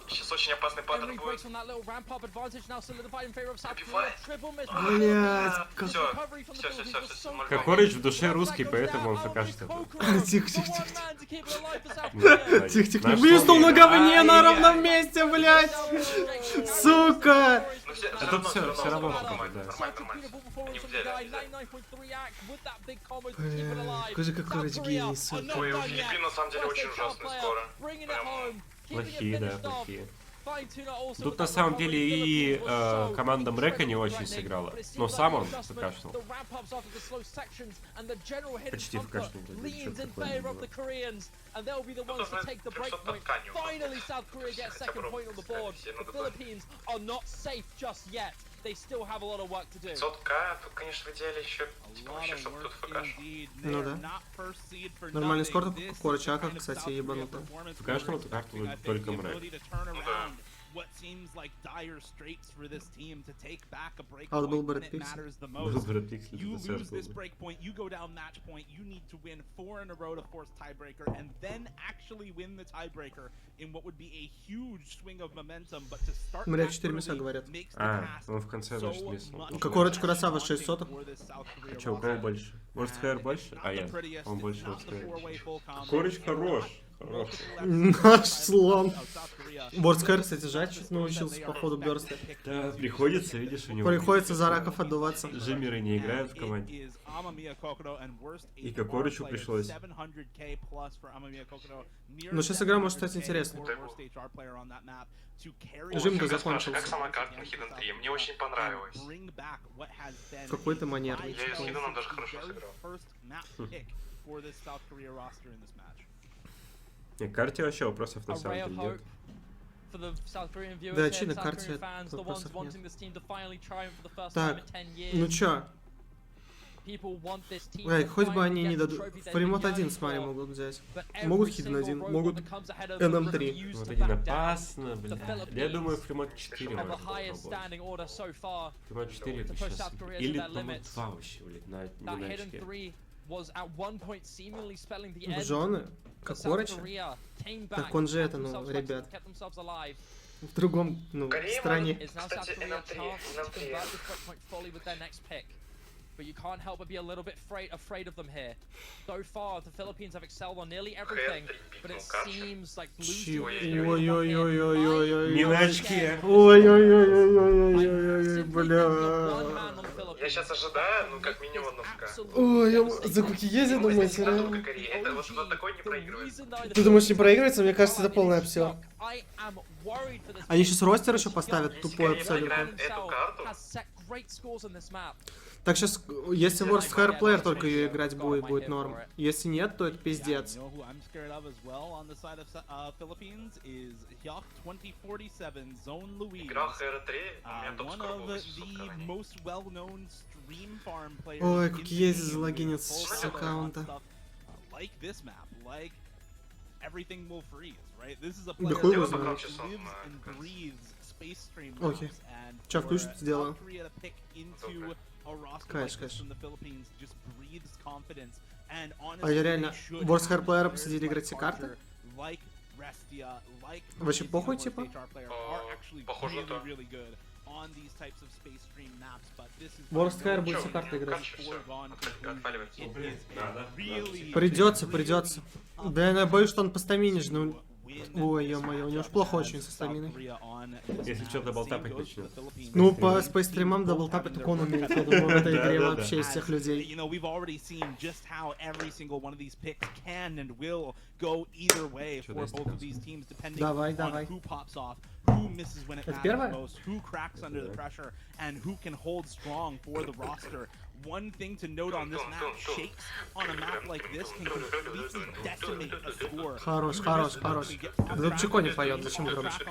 Сейчас очень опасный паттерн будет. Блядь, Кокорыч в душе русский, поэтому он покажет это. Тихо, тихо, тихо. Тихо, тихо, не близнул на говне на ровном месте, блядь. Сука. Это все равно покажет, да. Какой же Кокорыч гений, сука. Ой, у Филиппин на самом деле очень ужасный скоро. Плохие, да, плохие. Тут на самом деле и команда Мрека не очень сыграла, но сам он фкашнул. Почти фкашнул. Сотка, тут, конечно, в идеале еще, типа, вообще, чтобы тут фкашнул. Ну да. Нормальный скор Кокорыча, а как, кстати, ебануто. Фкашнул эту карту только Мрек. А вот был бы Red Pixel. Был бы Red Pixel, You это lose this был бы. break point, you go down match point, you need to win 4 in a row to force tiebreaker, and then actually win the tiebreaker in what would be a huge swing of momentum, but to start Мрек that 4 мяса early говорят. makes the А, task он в конце so значит мисс. much Кокорыч more красава, challenging 6 соток. for this South Korea Че, у кого roster. больше? Ворст Хайр больше? А я. Он больше Ворст Хайр. Кокорыч хорош. Хорош. Наш слон. Ворст Хайр, кстати, жаль, чуть научился по ходу бёрста. Да, приходится, видишь, у него. Приходится за раков отдуваться. Жимеры не играют в команде. И Кокорычу пришлось. Но сейчас игра может стать интересной. Жим-то закончился. Как сама карта на Hidden 3? Мне очень понравилась. Какой ты манерный. Я ее с Hidden даже хорошо сыграл. Не, карте вообще вопросов на самом деле нет. Да, очевидно, карте вопросов нет. Так, ну чё? Эй, хоть бы они не дадут... Фримот 1, смотри, могут взять. Могут Хидden 1, могут НМ3. Вот один опасно, бля. Я думаю, Фримот 4 можно попробовать. Фримот 4 это сейчас... Или Фримот 2 вообще, блядь, не на очке. В жены? Как Короче? Так он же это, ну, ребят. В другом, ну, стране. Кстати, НМ3. But you can't help but be a little bit afraid of them here. So far, the Philippines have excelled on nearly everything, but it seems like Blue Ой-ой-ой-ой-ой-ой-ой. Не на очке. Ой-ой-ой-ой-ой-ой-ой, бля. Я сейчас ожидаю, ну, как минимум НФК. Ой, за кукиези думаете, реально? Это вот такой не проигрывается. Ты думаешь, не проигрывается? Мне кажется, это полное все. Они сейчас ростер еще поставят, тупой абсолютно. Эту карту. Так сейчас, если Worst Hair Player только ее играть будет норм. Если нет, то это пиздец. Игра HR3, у меня топ скоро будет. Ой, кукиези залогинится с аккаунта. Да хуй его знает. Окей. Че, включит, сделаю. Конечно. А я реально... Worst Hair Player посадили играть все карты? Вообще похуй, типа? Похоже на то. Worst Hair будет все карты играть. Придется. Да я боюсь, что он по стамине же, ну... Ой, ё-моё, у него ж плохо очень со стаминой. Если что, даблтапать начнет. Ну, по спейстримам даблтапать только он умеет, я думаю, в этой игре вообще из всех людей. Давай. Это первое? One thing to note on this map, shakes on a map like this can completely decimate a score. Хорош. Зубчико не поет, зачем громче?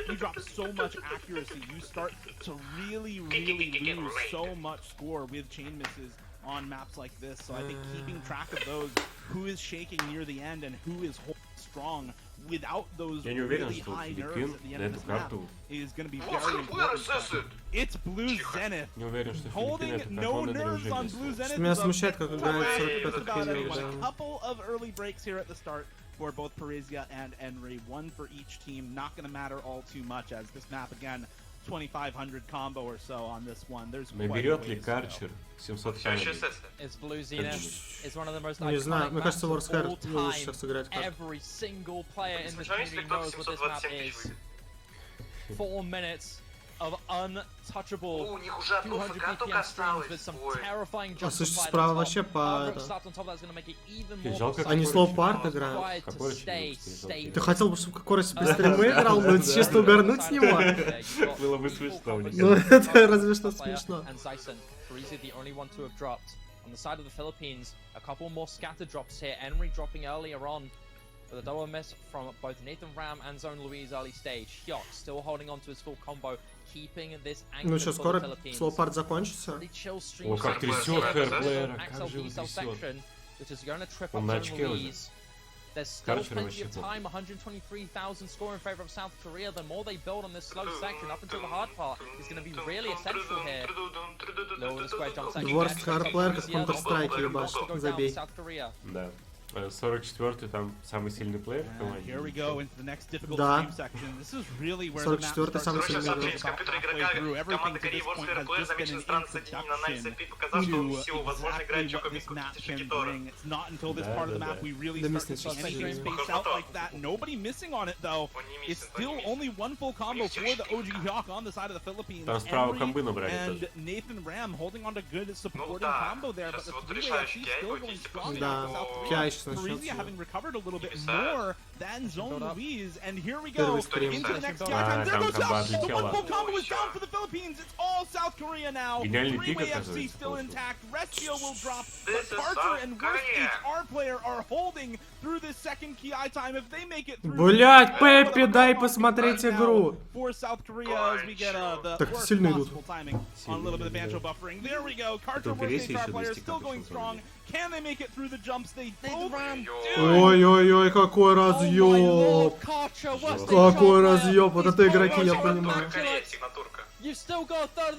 You drop so much accuracy, you start to really lose so much score with chain misses on maps like this. So I think keeping track of those, who is shaking near the end and who is holding strong without those really high nerves at the end of this map is going to be very important. It's Blue Zenith. Holding no nerves on Blue Zenith. Меня смущает, как играет 45-х a couple of early breaks here at the start for both Parisia and Enri. One for each team. Not going to matter all too much as this map again 2500 combo or so on this one. There's Наберет ли Карчер 700 камеры? Не знаю, мне кажется, Worst Hair лучше сейчас сыграть как. Если кто-то 727 тысяч выйдет. 4 minutes of untouchable. У них уже одну ФК только осталось. А слушай, справа вообще по... Жалко, они слоу-парт играют. Какой Ты хотел бы, чтобы Короче по стриму играл, но это чисто угорнуть с него? Было бы смешно. Ну это разве что смешно. On the side of the Philippines, a couple more scatter drops here. Enri dropping earlier on with a double miss from both Nathan Ram and Zone Louise early stage. Hyok still holding on to his full combo, keeping this angle. Ну что, скоро слоу-парт закончится? О, как трясет Хэрплеера, как же его трясет. Он на очке уже. There's still plenty of time, 123,000 score in favor of South Korea. The more they build on this slow section up until the hard part is going to be really essential here. Low the square jump section. Worst Hair Player как Counter-Strike ебашь, забей. Да. 44-й там самый сильный плеер в команде. Да. 44-й самый сильный игрок. Компьютер игрока команды Кореи Worst Hair Player замечен странно соединение на анализ IP показал, что он всего возможно играет Чоко Миску Китиши-Китора. Да миснется. Nobody missing on it though. It's still only one full combo for the OG Hyok on the side of the Philippines. Там справа комбы набрали and Nathan Ram holding on to good supporting combo there, but the three-way actually still going strong. Да, Киа еще Точно Parisia having recovered a little bit Писает. more than Zone Build up. Louise, and here we Первый go стрим. into the next Build TI up. time. There там goes комба out. The отлетела. one-full combo is down for the Philippines. It's all South Korea now. Гениальный пик, 3-way FC оказывается, still получился. intact. Respio will drop, This but is Carter South and Worst Korea. HR player are holding through this second KI time. If they make it through, Блять, Пеппи, дай посмотреть игру. for South Korea as we get the Так worst сильно идут. possible timing on a little bit of Banjo buffering. There we go. Carter, Worst Пересечь HR еще player, достиг, still там going пошел strong. Can they make it through the jumps? They both Ой-ой-ой, какой разъеб. Какой разъеб. Вот это игроки, я понимаю. Корея, сигнатурка.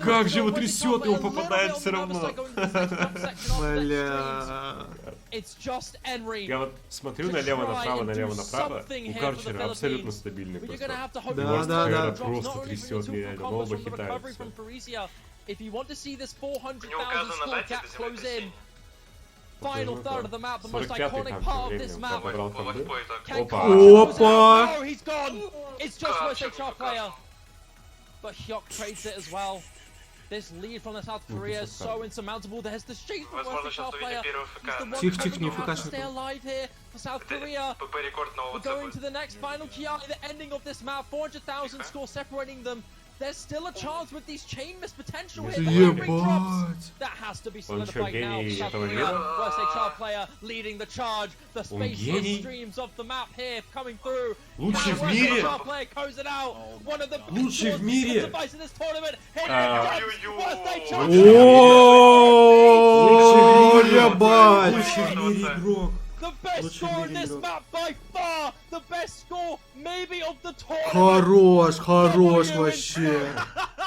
Как же его трясет, его попадает все равно. Бля. Я вот смотрю налево-направо, налево-направо, у Карчера абсолютно стабильный просто. Да. Просто трясет нереально, но оба хитаются. If you want to see this 400,000 Не указано score нажатие gap до close in, землетрясения. final third of the map, the most 45-й iconic там part тем of this временем, map. побрал По комбы. лайтпой так. Can Опа. Carter close it Опа. out? No, he's gone. It's just Carter Worst HR player. покажет. But Hyuk trades it as well. This lead from the South Korea is so insurmountable. There's the streak from Возможно, Worst сейчас HR увидим player. первый He's the ФК. one Тихо, coming не out to фукашь. stay alive here for South Korea. ПП рекорд нового We're going ЦБ. to the next final KI, the ending of this map. 400,000 score separating them. There's still a chance with these chain miss potential here. The big drops. Ебать. That has to be Он чё, solidified now. гений South этого Korea, мира? Worst HR player leading the charge. The spacious гений? streams of the map here coming through. Лучший в Worst мире. HR player goes it out. One of the Лучший в мире. devices in this tournament. О, ебать. Лучший в мире игрок. The best Лучший в score in мире this игрок. map by far. The best score maybe of the tournament. Хорош вообще.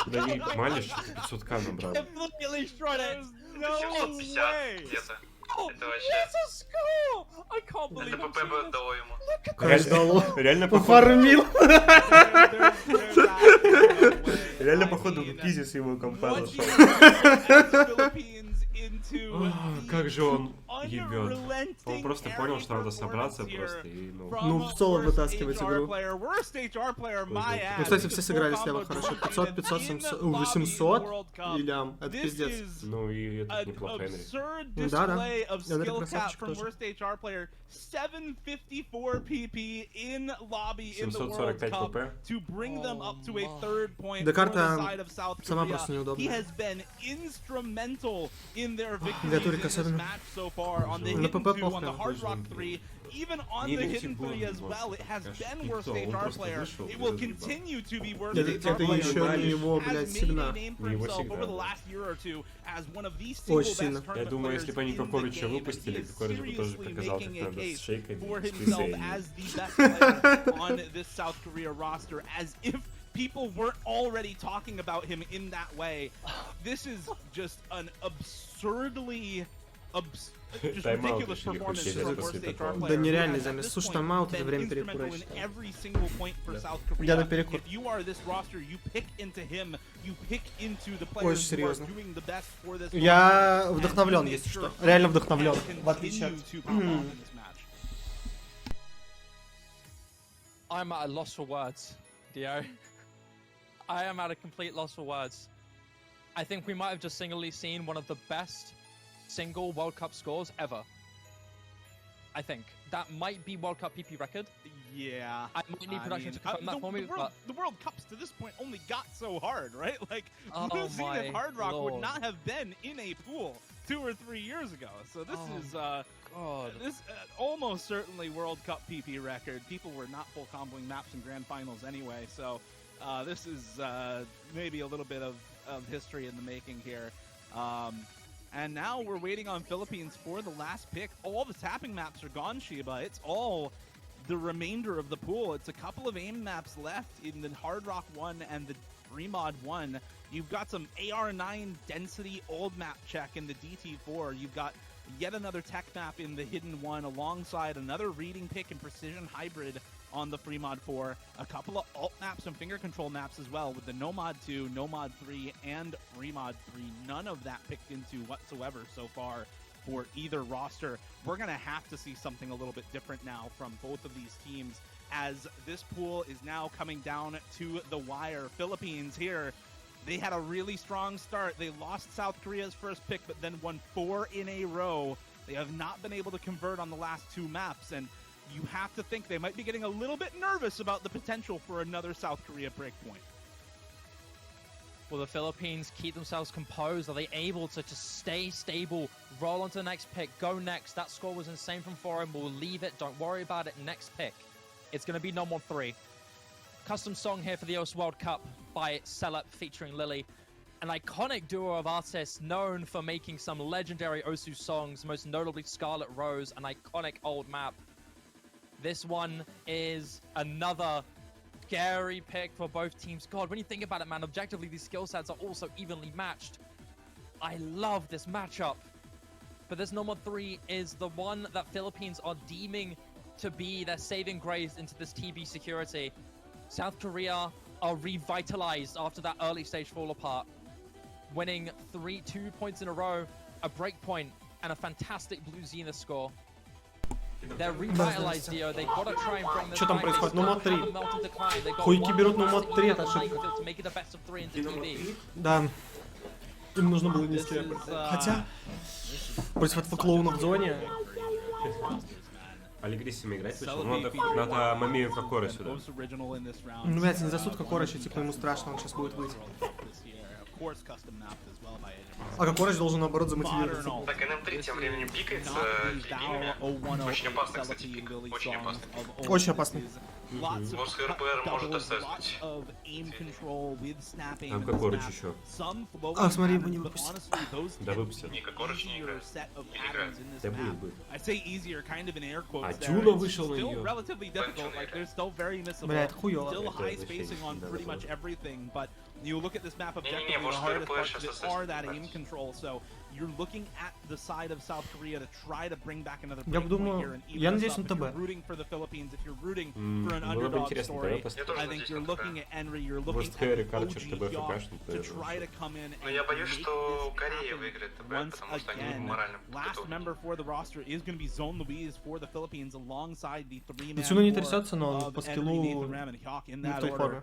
Да не, Малиш 500к набрал. Completely shredded. No 750 way. где-то. Oh, Это вообще... that's a score. I can't believe Это I'm ПП seeing бы this. дало ему. Реально походу, Пофармил. реально походу в Кизис его компа зашел. Как же он ебет. Он просто понял, что надо собраться просто и Ну, в соло вытаскивать игру. Ну, кстати, все сыграли слева хорошо. 500, 500, 700, 800 и лям. Это пиздец. Ну и это неплохо, Энри. Да. Энри красавчик тоже. 754 PP in lobby in the World 745 Cup pp. to bring them up to a third point Да, for карта the side of South сама Korea. просто неудобная. He has been instrumental in their victories Для in турика this особенно. match so far on the На Hidden ПП 2, on плохо. the Hard Rock 3, even on Не the летит Hidden 3 бомба, as well. It has конечно. been И Worst кто? Он HR просто player. вышел It и will разъебал. continue to be Worst Это HR player. еще не его, Has блядь, made a сильно. name for Не его himself всегда, over the да. last year or two as one of the single Очень best сильно. tournament Я думаю, если бы они players in the Коковича game, and выпустили, he is Кокович бы тоже seriously показал, как making a надо case с шейками, for с himself прицелями. as the best player on this South Korea roster, as if people weren't already talking about him in that way. This is just an absurdly just Тайм-аут ridiculous еще не performance включили from после Worst HR такого. player. Да нереальный who has at замес. this Слушай, point тайм-аут это been время instrumental перекура, я in считаю. every single point for South Korea. Я на перекур. If you are this roster, you pick into him, you pick into the Очень players who are серьезно. doing the best for this Я roster, вдохновлен, and you если make что. sure Реально he вдохновлен, can в отличие continue от... to pop off in this match. I'm at a loss for words, Dio. I am at a complete loss for words. I think we might have just singly seen one of the best single World Cup scores ever. I think. That might be World Cup PP record. Yeah. I might need production to confirm that for me, the World Cups to this point only got so hard, right? Like, Oh losing my at Hard Rock would lord. not have been in a pool 2 or 3 years ago. So this Oh is God. this almost certainly World Cup PP record. People were not full comboing maps in grand finals anyway, so this is maybe a little bit of history in the making here. And now we're waiting on Philippines for the last pick. All the tapping maps are gone, Shiba. It's all the remainder of the pool. It's a couple of aim maps left in the Hard Rock 1 and the Remod 1. You've got some AR9 density old map check in the DT4. You've got yet another tech map in the Hidden 1 alongside another reading pick and precision hybrid on the Fremod 4. A couple of alt maps and finger control maps as well with the Nomad 2, Nomad 3, and Remod 3. None of that picked into whatsoever so far for either roster. We're going to have to see something a little bit different now from both of these teams as this pool is now coming down to the wire. Philippines here, they had a really strong start. They lost South Korea's first pick, but then won 4 in a row They have not been able to convert on the last 2 maps, and you have to think they might be getting a little bit nervous about the potential for another South Korea breakpoint. Will the Philippines keep themselves composed? Are they able to just stay stable, roll on to the next pick, go next? That score was insane from foreign. We'll leave it. Don't worry about it. Next pick. It's going to be No More 3. Custom song here for the OWC World Cup by Cellup featuring Lily. An iconic duo of artists known for making some legendary OWC songs, most notably Scarlet Rose, an iconic old map. This one is another scary pick for both teams. God, when you think about it, man, objectively, these skill sets are also evenly matched. I love this matchup. But this No More 3 is the one that Philippines are deeming to be their saving grace into this TB security. South Korea are revitalized after that early stage fall apart, winning 2 points in a row, a break point, and a fantastic blue Zenith score. They're revitalized, Dio. They gotta try and bring this Что там back. происходит? They No More still 3. have a melted decline. They got Хуйки one берут No more More 3, это to ошибка. make it a best of 3 into TB. Да. Им нужно было нести. Хотя, против этого клоуна в зоне. Алигриссимо играть вышел. Надо Мамию Кокора сюда. Ну, блядь, не засудка Короча, типа ему страшно, он сейчас будет выйти. А Кокорыч должен, наоборот, замотивироваться. Так, НМ3 тем временем пикается Филиппинами. Очень опасный, кстати, пик. Очень опасный. Очень опасный. ВОРСТ РБР может оставить. Там Кокорыч еще. А, смотри, его не выпустят. Да выпустят. Не, Кокорыч не играет. Или играет. Да будет. А Тюна вышел на нее. Бля, это хуёво. You look at this map objectively, the hardest parts are that aim control, so you're looking at the side of South Korea to try to bring back another breakpoint here and even us up. If you're rooting for the Philippines, if you're rooting for an underdog story, I think you're looking at Henry, you're looking at OG to try to come in Но я боюсь, что Корея выиграет ТБ, потому что они морально last member for the roster is going to be Zone Louise for the Philippines alongside the 3-man Тюна не трясется, но он по скиллу in не в that той order. форме.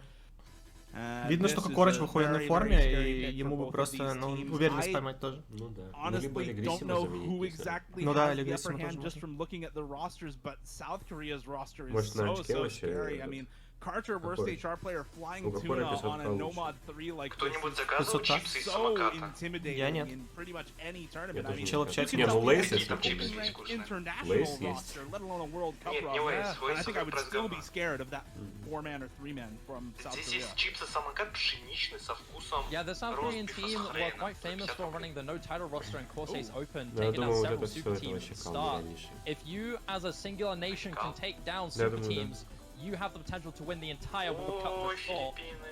Видно, что Кокорыч в охуенной форме, и ему бы просто, ну, уверенность поймать тоже. Ну да. Honestly, don't know who exactly Ну да, has the Алигриссимо upper hand тоже just from looking at the rosters, but South Korea's roster is Может, на so очке вообще scary. I mean, Carter, worst HR player, flying Кокорыч tuna писать on a получше. Nomad 3 like this Кто-нибудь is заказывал чипсы из so самоката? intimidating Я нет. in pretty much any tournament. Я I тоже mean, не Челов в чате. Не, ну Лейс, Какие если там чипсы помнишь. есть вкусные? international Лейс есть. roster, let alone a World Cup Нет, не roster. Лейс, And I Лейс think I would это still be разговор. scared of that 4-man or 3-man from South Здесь Korea. есть чипсы самокат пшеничный со вкусом Yeah, the South Korean ростбифа team с were хреном. quite famous for running the no-title roster in Corsair's Open, Да, я taking out думаю, вот several это все, super это teams вообще at the кал start. реальнейший. If you, as a singular nation, can take down Да, я super думаю, да. teams, you have the potential to win the entire World Cup Ой, before. Филиппины.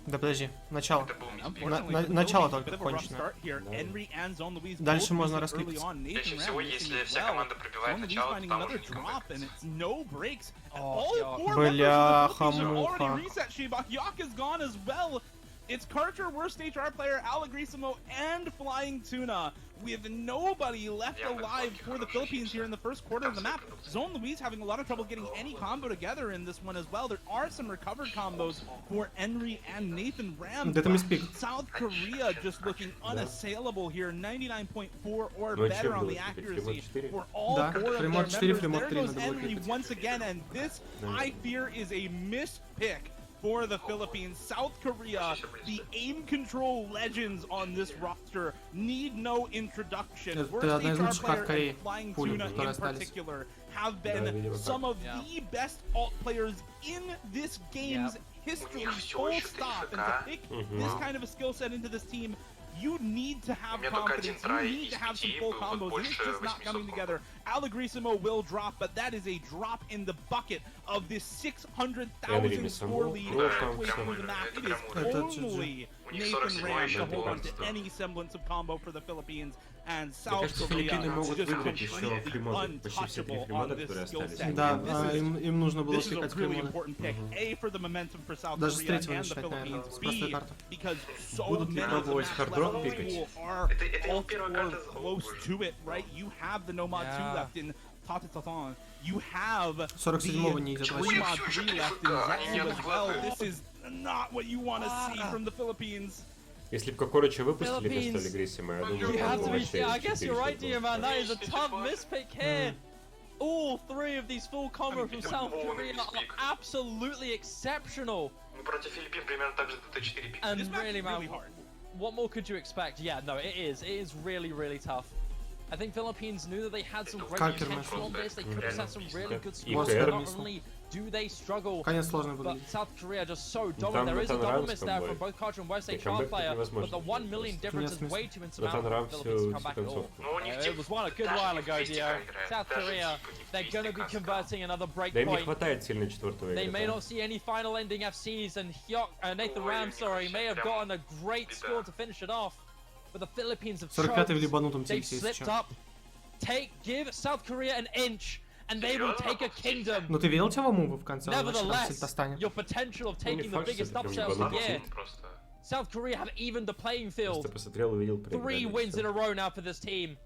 Да подожди, начало. Это был мизинец. Unfortunately, for the Начало Philippines, только bit of a rough кончено. start here. Henry and Zone Louise Дальше both можно missing раскрепиться. early on. Nathan Чаще Ram всего, missing если as вся well. команда пробивает Zone Louise начало, то finding там another уже никому drop, and it's no breaks. Oh, All Hyok. 4 members of the Бляха, Philippines are муха. already reset. Shibak Hyok is gone as well. It's Carter, worst HR player, Allegrisimo, and Flying Tuna, with nobody left alive for the Philippines here in the first quarter of the map. Zone Louise having a lot of trouble getting any combo together in this one as well. There are some recovered combos for Henry and Nathan Ram. Это миспик. South Korea just looking unassailable here, 99.4 or Ну, а better чем on было the теперь? accuracy Фримод 4? for all Да, 4 of their Фримод 4, members. Фримод There 3 goes надо было Henry кликать. once again, and this, I fear, is a missed pick for the Philippines. South Korea, the aim control legends on this roster, need no introduction. Это Worst одна из HR лучших карт player Кореи, and Flying пули, Tuna которые in остались. particular have Да, been видимо, some так. of the best alt players in this game's history. У них всё Full еще stop. And 3FK. to pick this kind of a skill set into this team, you need to have У меня только один confidence. You трай need из to have some 5 full был combos. вот This is больше just not 800 coming комбо. together. Allegrisimo will drop, but that is a drop in the bucket of this 600,000 score lead Да, halfway прям through the map. It is Это only У них Nathan 47 Ram to еще hold on to было. any semblance of combo for the Philippines, and Мне South кажется, Korea Филиппины могут just выиграть еще completely фримоды. Почти все 3 untouchable фримода, on this которые skill остались. set. Да, And this is им нужно было This is a спикать really Фримода. important pick. A, for the momentum for South Даже с Korea третьего and the начинать, наверное, Philippines. с простой B, карты. because so Будут ли many of the пробовать match хардрок levels пикать? are Это all первая four карта с close to it, right? You have the Nomad 2 Yeah. left in Tatatathon. You have 47-го не идет the вообще. Nomad 3 left in Они не Zexu as well. адекватные. This is not what you want to see from the Philippines. Если бы Кокорыча выпустили вместо Легриссима, я думаю, You have он to бы be. вообще I guess you're right, dear man. That is a 4-4. tough mispick here. All three of these full combos from South Korea are absolutely exceptional. Ну, против Филиппин примерно так же ДТ4 пик. And This match really, is man, really hard. what more could you expect? Yeah, no, it is. It is really, really tough. I think Philippines knew that they had some great Как potential on this. They could have set some really good И scores. ПР. Not only do they struggle, Конец сложно but выглядит. South Korea just so Там dominant. There is a Натан Рам double miss с there комбой. from both Karcher and West, a И chart камбэк player, but невозможно the 1 million difference is Нет way too Натан insurmountable Рам for Philippines to всю come back at all. концовку. Ну, у них It was one a good даже while не в ago, Dio. 200 играют, South даже Korea, типа не в they're going to be 200 converting another Да им не breakpoint. хватает сильно четвертого They may игрока. not see any final ending FCs, and Nathan Ой, Ram, мне sorry, may have кажется, gotten a great беда. score to finish it off. But the Philippines have 45-й в choked. либанутом They've типсе, если slipped чё. up. Give South Korea an inch, and they will take a kingdom. Ну ты видел его мувы в конце? Он вообще там Nevertheless, сильно станет. your potential of Ну, не taking the факт, что biggest это прям upset of the ебанутый. year. Просто. South Korea have evened the playing Просто field. посмотрел, увидел 3 проиграли. wins in Всё. a row now for this team.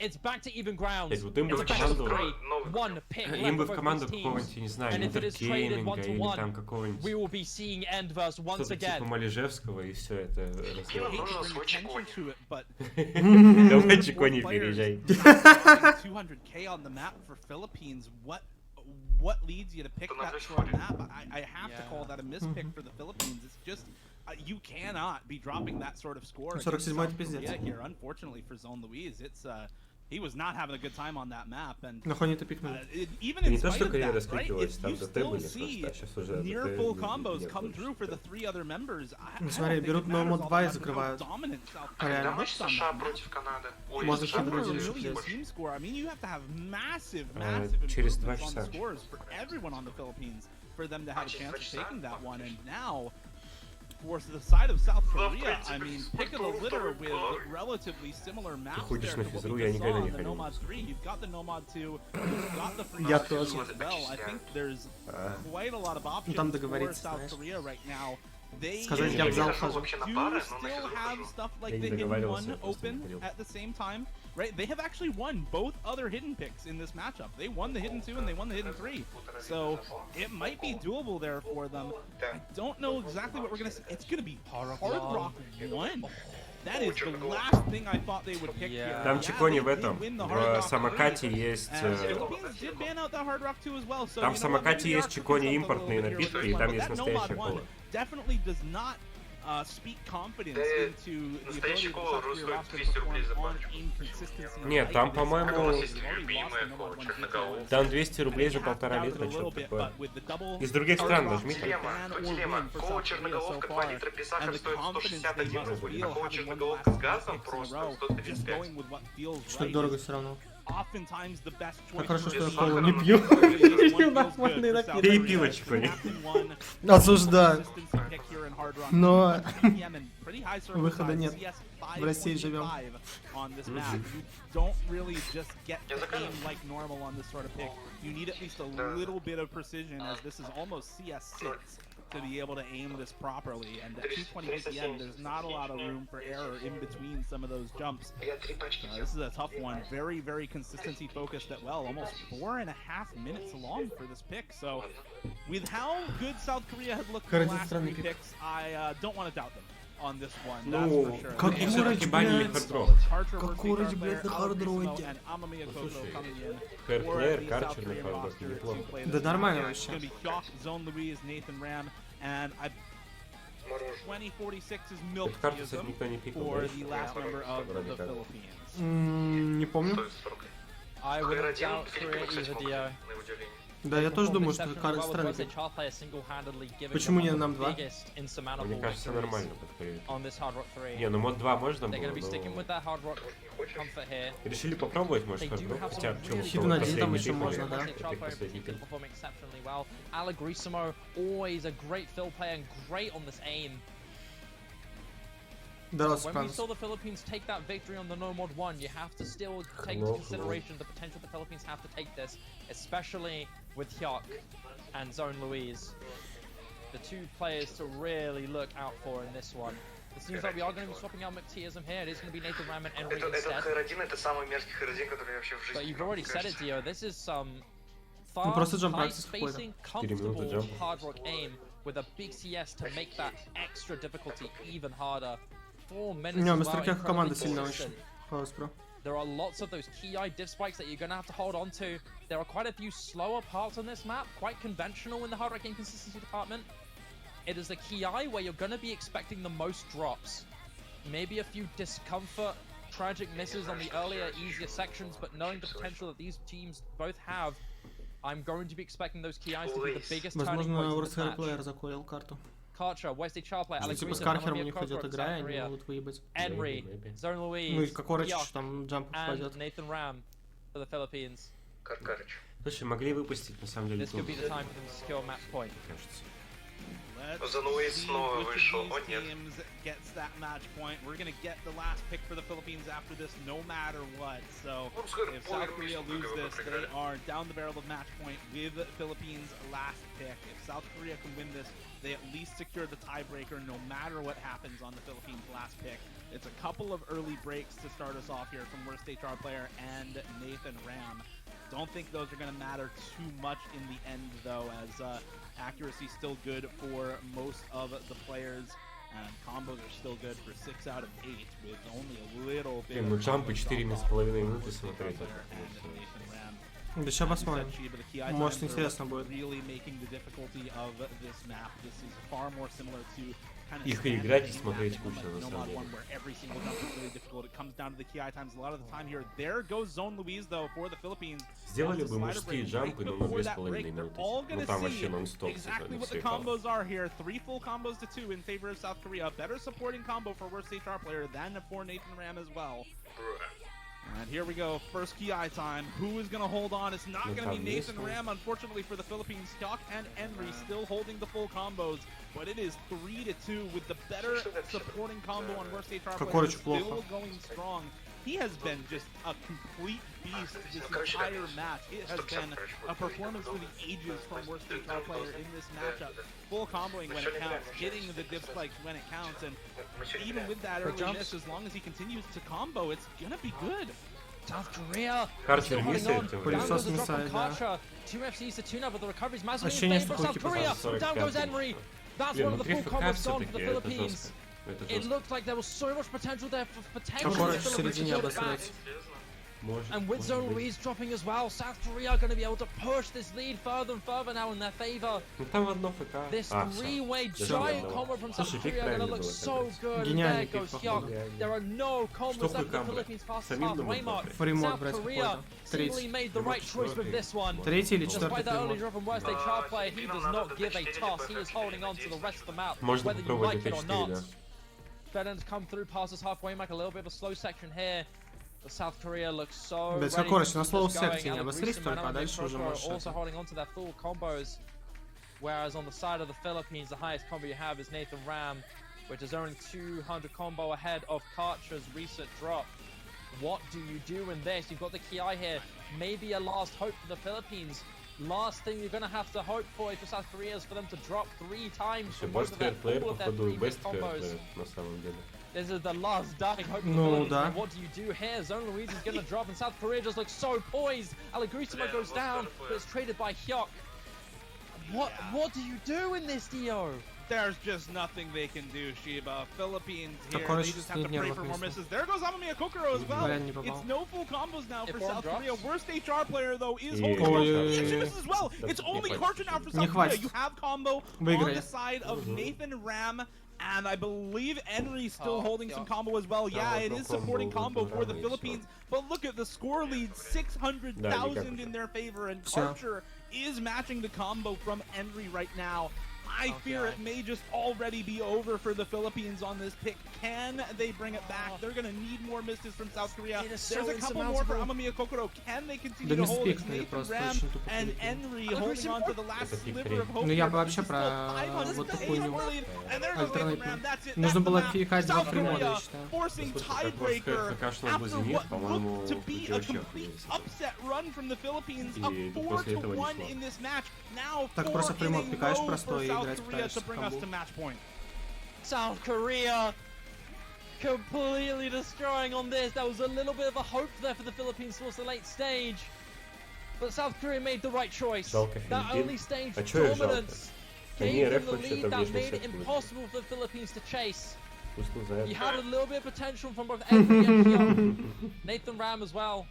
It's back to even grounds. Блядь, вот им бы It's в a best of команду... 3. One pick Им left бы for в both команду these teams. какого-нибудь, я не знаю, And if it is traded Интергейминга или 1-to-1, там какого-нибудь... We will be seeing Endverse once Что-то again. типа Малежевского, и все это... I hate to нужно bring свой attention чекони. to it, but Давай чекони переезжай. 200k on the map for Philippines. What leads you to pick It's that not short good. map? I have to call that a mispick for the Philippines. It's just you cannot be dropping that sort of score against 47-й South это пиздец. Korea here. Unfortunately for Zone Louise, it's he was not having a good time on that map, and На хуй это пикнули. even Не in то, spite что of Корея that, right? раскрикивалась, If там you ДТ still были see просто, а сейчас уже near ДТ full не- combos нет come больше, through for the что-то. 3 other members, I Ну, don't смотри, think берут it matters Номад all 2 и that much how закрывают. dominant South А Реально. когда Korea матч looks on США that map. против Канады? Ой, Можно США хитрый против делать. России. Million больше. team score. I mean, you have to have massive через 2 improvements on the часа. scores for everyone on the Philippines for them to have a chance of taking that one. And now, for the side of South Korea, I mean, pick of the litter with relatively similar maps ходишь there на to what физру, we я just saw никогда on не the ходил. Nomad 3. You've got the Nomad 2, you've got the Free Я Nomad тоже. 2 as well. I think there's quite a lot of options там for договориться, South знаешь. Korea right now. They Сказать, я в зал хожу хожу. вообще на do пары, но на still физру have хожу. stuff like Я the не hidden договаривался, one я просто не open ходил. at the same time, right? They have actually won both other hidden picks in this matchup. They won the hidden 2 and they won the hidden 3. So it might be doable there for them. I don't know exactly what we're gonna see. It's gonna be Hard Rock 1. That is the last thing I thought they would pick here. Там Yeah, чекони they в did этом, win the Hard в Rock самокате 3. есть... And Philippines did ban out that Hard Rock 2 as well. So, Там в you know what, самокате maybe they есть are чекони cooking импортные something a little bit напитки, here и with там this есть one, but that настоящая Nomad 1 кола. definitely does not speak confidence Да, into the настоящий ability of кола South Korea стоит roster to 200 рублей за perform on баночку. inconsistency. Нет, там, по-моему, Как у нас есть любимая кола, черноголовая. Там 200 рублей за 1,5 литра, что-то такое. Из других стран нажмите. Дилемма. Кола черноголовка 2 литра без сахара стоит 161 рубль, а кола черноголовка с газом просто 135. Что дорого все равно. Как хорошо, что я Без колу сахара, не но пью. Пью нормальные напитки. Пей пиво, чекони. Осуждаю. Но выхода нет. В России живем. Я закажу. You need at least a little bit of precision, as this is almost CS6 to be able to aim this properly. And at 220 APM, there's not a lot of room for error in between some of those jumps. Я 3 пачки This is a tough one. Very, very consistency focused at well. Almost 4.5 minutes long for this pick. So, with how good South Korea had looked in the last 3 picks, I don't want to doubt them on this one. That's Ну, for sure. как они Курыч, все-таки банили блядь. хардрок. Курыч, блядь, на хардроке. Слушай, Хэрплеер, Карчер на хардроке, неплохо. Да нормально вообще. мороженое. 2046 is Эту карту, кстати, milkism никто не пикал. for да? the last member of Вроде the как. Philippines. Не помню. Стоит 40. I would Хэр-1, doubt Korea Филиппины, кстати, either, могут, Dio. на удивление. Да, я тоже думаю, что Exceptionally well странный with пик. a chart player single-handedly giving Почему them не one of нам the два? biggest Мне insurmountable кажется, victories нормально подходит. on this Hard Rock 3. Не, ну мод 2 можно They're было, going to be sticking with но... that Hard Rock Может, не хочешь? comfort here. Решили попробовать, может, They do хардрок, have хотя some почему really Хиден один там последний еще пик, можно, наверное, да? Chart пик player in последний particular пик. performing exceptionally well. Allegrisimo, always a great fill player and great on this aim. Да, When we Спанс. saw the Philippines take that victory on the No Mod 1, you have to still take into consideration the potential the Philippines have to take this, especially with Hyuk and Zone Louise. The two players to really look out for in this one. It seems like we are going to be swapping out McTeism here. It is going to be Nathan Ram and Enrique Этот instead. Хэр-1 это самый мерзкий Хэр-1, который я вообще в жизни But you've играл, already мне said it, кажется. Dio. This is some Ну, просто fast, jump tight practice какой-то. spacing, 4 минуты comfortable jump. hard rock aim with a big CS to make that extra difficulty even harder. 4 minutes. Не, as мистер well, Кех команда incredibly сильная consistent. очень. Хаос про. There are lots of those key eye div spikes that you're going to have to hold on to. There are quite a few slower parts on this map, quite conventional in the hard rock game consistency department. It is the key eye where you're going to be expecting the most drops. Maybe a few discomfort, tragic misses on the earlier, easier sections, but knowing the potential that these teams both have, I'm going to be expecting those key eyes to be the biggest turning Возможно, points in this ВОРСТ плеер match. закоил карту. Kartra, Westy Char player, Alex Типа с Reason, Кархером у Columbia них идет Crossroads, игра, South и они Korea, могут выебать. Henry, Zone Ну и Louise, Кокорыч Kyok, там джамп попадет. and Nathan Ram for the Philippines. Каркарыч. Слушай, могли выпустить на самом деле This could be тут, the time for them to secure match point. кажется. Let's see which of these teams gets that match point. We're going to get the last pick for the Philippines after this, no matter what. So if South Korea lose this, they are down the barrel of match point with the Philippines' last pick. If South Korea can win this, they at least secure the tiebreaker no matter what happens on the Philippines' last pick. It's a couple of early breaks to start us off here from Worst HR player and Nathan Ram. Don't think those are going to matter too much in the end, though, as accuracy still good for most of the players. And combos are still good for 6 out of 8, with only a little bit Ну джампы 4,5 минуты смотреть. Да сейчас посмотрим. Может интересно будет. Их и играть и смотреть скучно на самом деле. Сделали бы мужские джампы, но на 2,5 минуты. Ну там вообще нон-стоп. Exactly what the combos are here. 3 full combos to 2 in favor of South Korea. Better supporting combo for Worst HR player than for Nathan Ram as well. And here we go, first key eye time. Who is going to hold on? It's not going to be Nathan Ram, unfortunately, for the Philippines. Kyok and Henry still holding the full combos, but it is 3-2 with the better supporting combo on Worst HR player still going strong. He has been just a complete beast this entire match. It has been a performance for the ages from Worst HR player in this matchup. Full comboing when it counts, hitting the dip spikes when it counts, and even with that early miss, as long as he continues to combo, it's gonna be good. South Korea Карта миссает, Пылесос миссает, да. 2 FCs to 2 now, but the recovery is massively Ощущение, in favor что of South Korea. Down goes Henry. That's one of the full combos gone for the Philippines. It looked like there was so much potential there for potential for the Philippines to get it back. And with Zone Louise dropping as well, South Korea are going to be able to push this lead further and further now in their favor. This three-way giant combo from South Korea are going to look so good. And there goes Hyuk. There are no combos left for the Philippines past the halfway mark. South Korea seemingly made the right choice with this one. Despite that early drop from Worst HR player, he does not give a toss. He is holding on to the rest of the map, whether you like it or not. Better to come through past this halfway mark, a little bit of a slow section here. But South Korea looks so ready to Скорость на слоу just going. секте не обострись только, а дальше уже можешь. Also holding on to their full combos. Whereas on the side of the Philippines, the highest combo you have is Nathan Ram, which is only 200 combo ahead of Kartra's recent drop. What do you do in this? You've got the Ki here. Maybe a last hope for the Philippines. Last thing you're going to have to hope for for South Korea is for them to drop 3 times from all of their previous combos. This is the last dying hope for the Philippines. Да. What do you do here? Zone Louise is going to drop and South Korea just looks so poised. Allegrisimo goes down, but it's traded by Hyuk. What do you do in this, Dio? There's just nothing they can do, Shiba. Philippines here, they just have to pray for more misses. There goes Amamiya Kokoro as well. It's no full combos now for South Korea. Worst HR player, though, is holding. He actually misses as well. It's only Kartra now for South Korea. You have combo on the side of Nathan Ram. And I believe Henry's still holding some combo as well. Yeah, it is supporting combo for the Philippines. But look at the score lead, 600,000 in their favor. And Kartra is matching the combo from Henry right now. I fear it may just already be over for the Philippines on this pick. Can they bring it back? They're going to need more misses from South Korea. There's a couple more for Amamiya Kokoro. Can they continue to hold it? Nathan Ram and Henry holding on to the last sliver of hope. Ну я бы вообще про вот такую альтернативу. Нужно было пикать 2 фримода, я считаю. Forcing tiebreaker after what looked to be a complete upset run from the Philippines, up 4-1 in this match. Now 4 inning low for South Korea to bring us to match point. South Korea completely destroying on this. That was a little bit of a hope there for the Philippines towards the late stage. But South Korea made the right choice. That early stage dominance gave them the lead that made it impossible for the Philippines to chase. He had a little bit of potential from both Edwin and Hyuk. Nathan Ram as well.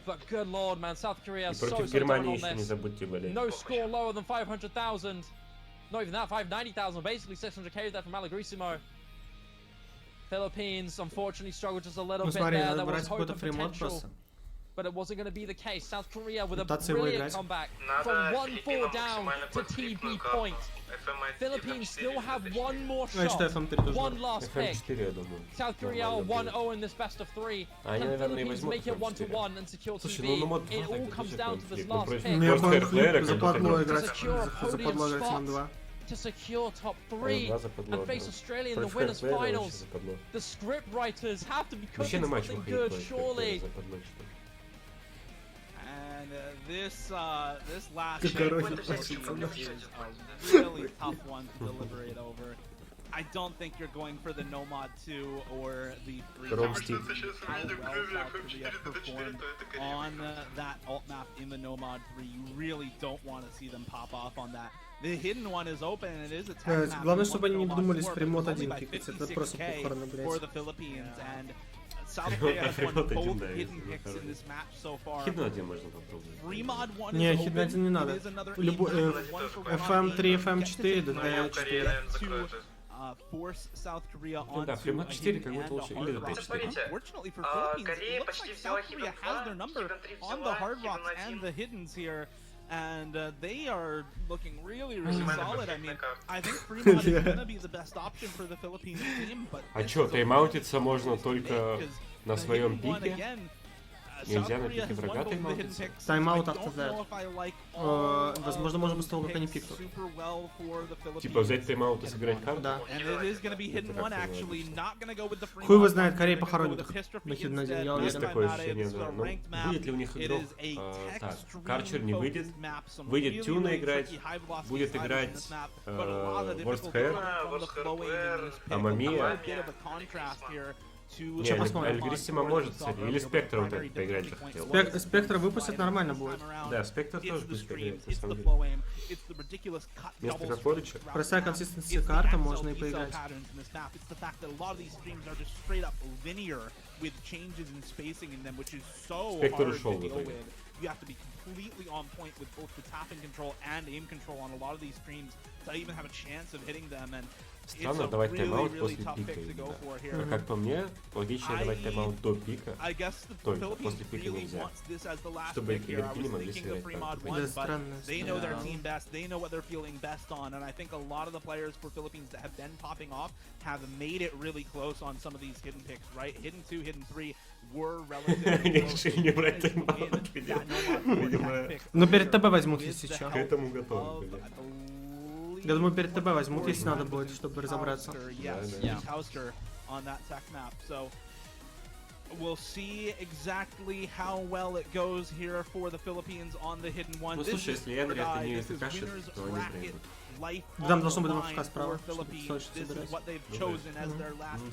But good lord, man, South Korea is so down on this. No score lower than 500,000. Not even that, 590,000. Basically 600k there from Malagrissimo. Philippines unfortunately struggled just a little bit there. There was hope and potential, but it wasn't going to be the case. South Korea with a brilliant comeback from 1-4 down to TB point. Philippines still have one more shot, one last pick. South Korea 1-0 in this best of 3. Can Philippines make it 1-1 and secure TB? It all comes down to this last pick. To secure a podium spot, to secure top 3 and face Australia in the winners finals. The script writers have to be cooking something good, surely. And this last pick is a really tough one to deliberate over. I don't think you're going for the Nomad 2 or the free how well South Korea performed on that alt map in the Nomad 3. You really don't want to see them pop off on that. The hidden one is open and it is a tech map. Главное, чтобы они не додумались в ремонт один пикать. Это просто похороны, блядь. For the Philippines and South Korea has won both hidden picks in this match so far. Хидн один можно попробовать. Remod 1 Не, хидн один не надо. Любой FM3, FM4, D4. Force South Korea on да, Фримод 4 как будто лучше. Или Смотрите, Корея почти взяла Хидн 2, on the Hard Rocks and the Hiddens here. And they are looking really solid. I mean, I think Fremont is going to be the best option for the Philippines team. But а чё, тайм-аутиться можно только на своем пике? Нельзя на пике врага тайм-аутиться? Тайм-аут after that. Возможно, можно без того, как они пикнут. Типа взять тайм-аут и сыграть карту? Да. Хуй Хуй его знает, Корея похоронит их на хидн один, я Есть уверен. такое ощущение, да. Но будет ли у них игрок? Так, Карчер не выйдет. Выйдет Тюна играть. Будет играть ВОРСТ, Амамия. Сейчас посмотрим. Альгриссимо может, кстати. Или Спектр вот этот поиграть захотел. Спектра выпустят, нормально будет. Да, Спектр тоже пусть поиграет, на самом деле. Вместо Кокорича. Простая консистенция карта, можно и поиграть. Спектр ушел в итоге. You have to be completely on point with both the tapping control and aim control on a lot of these streams to even have a chance of hitting them. And странно давать тайм-аут после пика. А как по мне, логичнее давать тайм-аут до пика, только после пика нельзя, чтобы игроки не могли сыграть карту. Да, странно. They know their team best, they know what they're feeling best on, and I think a lot of the players for Philippines that have been popping off have made it really close on some of these hidden picks, right? Hidden 2, hidden 3 were relatively close. Ну перед ТБ возьмут, если что. К этому готовы были. Я думаю, перед ТБ возьмут, если надо будет, чтобы разобраться. We'll see exactly how well it goes here for the Philippines on the hidden one. Ну слушай, если Энри это не фикашит, то они проиграют. Там должно быть МФК справа, чтобы точно собирать.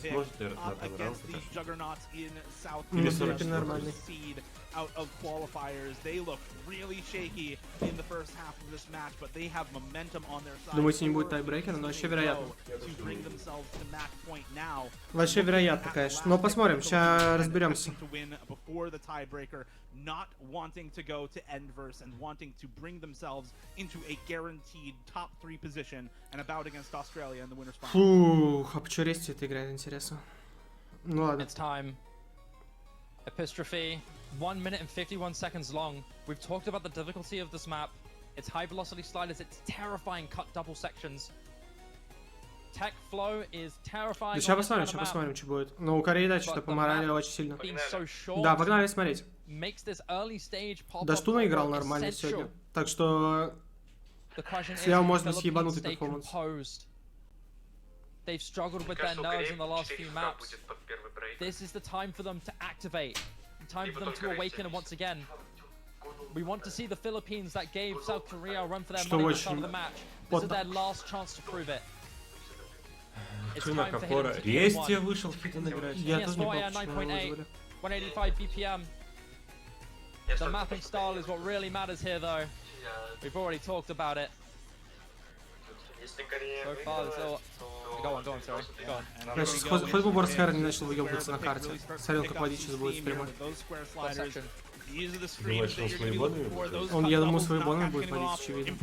Сможет ли Или Филиппины нормальный. Out of qualifiers, they look really shaky in the first half of this match, but they have momentum on their side. Думаете, не будет тайбрейкера, но вообще вероятно. Вообще вероятно, конечно. Но посмотрим, сейчас разберемся. Not wanting to go to Endverse and wanting to bring themselves into a guaranteed top 3 position and a bout against Australia in the winners final. Фух, а почему Рести это играет, интересно? Ну ладно. It's time. Epistrophe. 1 minute and 51 seconds long. We've talked about the difficulty of this map. It's high velocity sliders, it's terrifying cut double sections. Tech flow is terrifying. Сейчас посмотрим, что будет. Но у Кореи, да, что-то поморали очень сильно. Да, погнали смотреть. Даштуна играл нормально сегодня. Так что съел может быть ебанутый перформанс. They've struggled with their nerves in the last few maps. This is the time for them to activate. Time for them to awaken once again. We want to see the Philippines that gave South Korea a run for their money at the start of the match. This is their last chance to prove it. It's time for him to Рести вышел хитом играть. Я тоже не понял, почему его вызвали. 185 BPM. The mapping style is what really matters here, though. We've already talked about it. Если Корея So far, выиграет, so... то... Go on, sorry. Go on. Значит, хоть бы ВОРСТ не начал выебываться на карте. Смотрел, как водить сейчас будет стримы. Думаешь, он свои боны выиграет? Он, я думаю, свои боны будет водить, очевидно.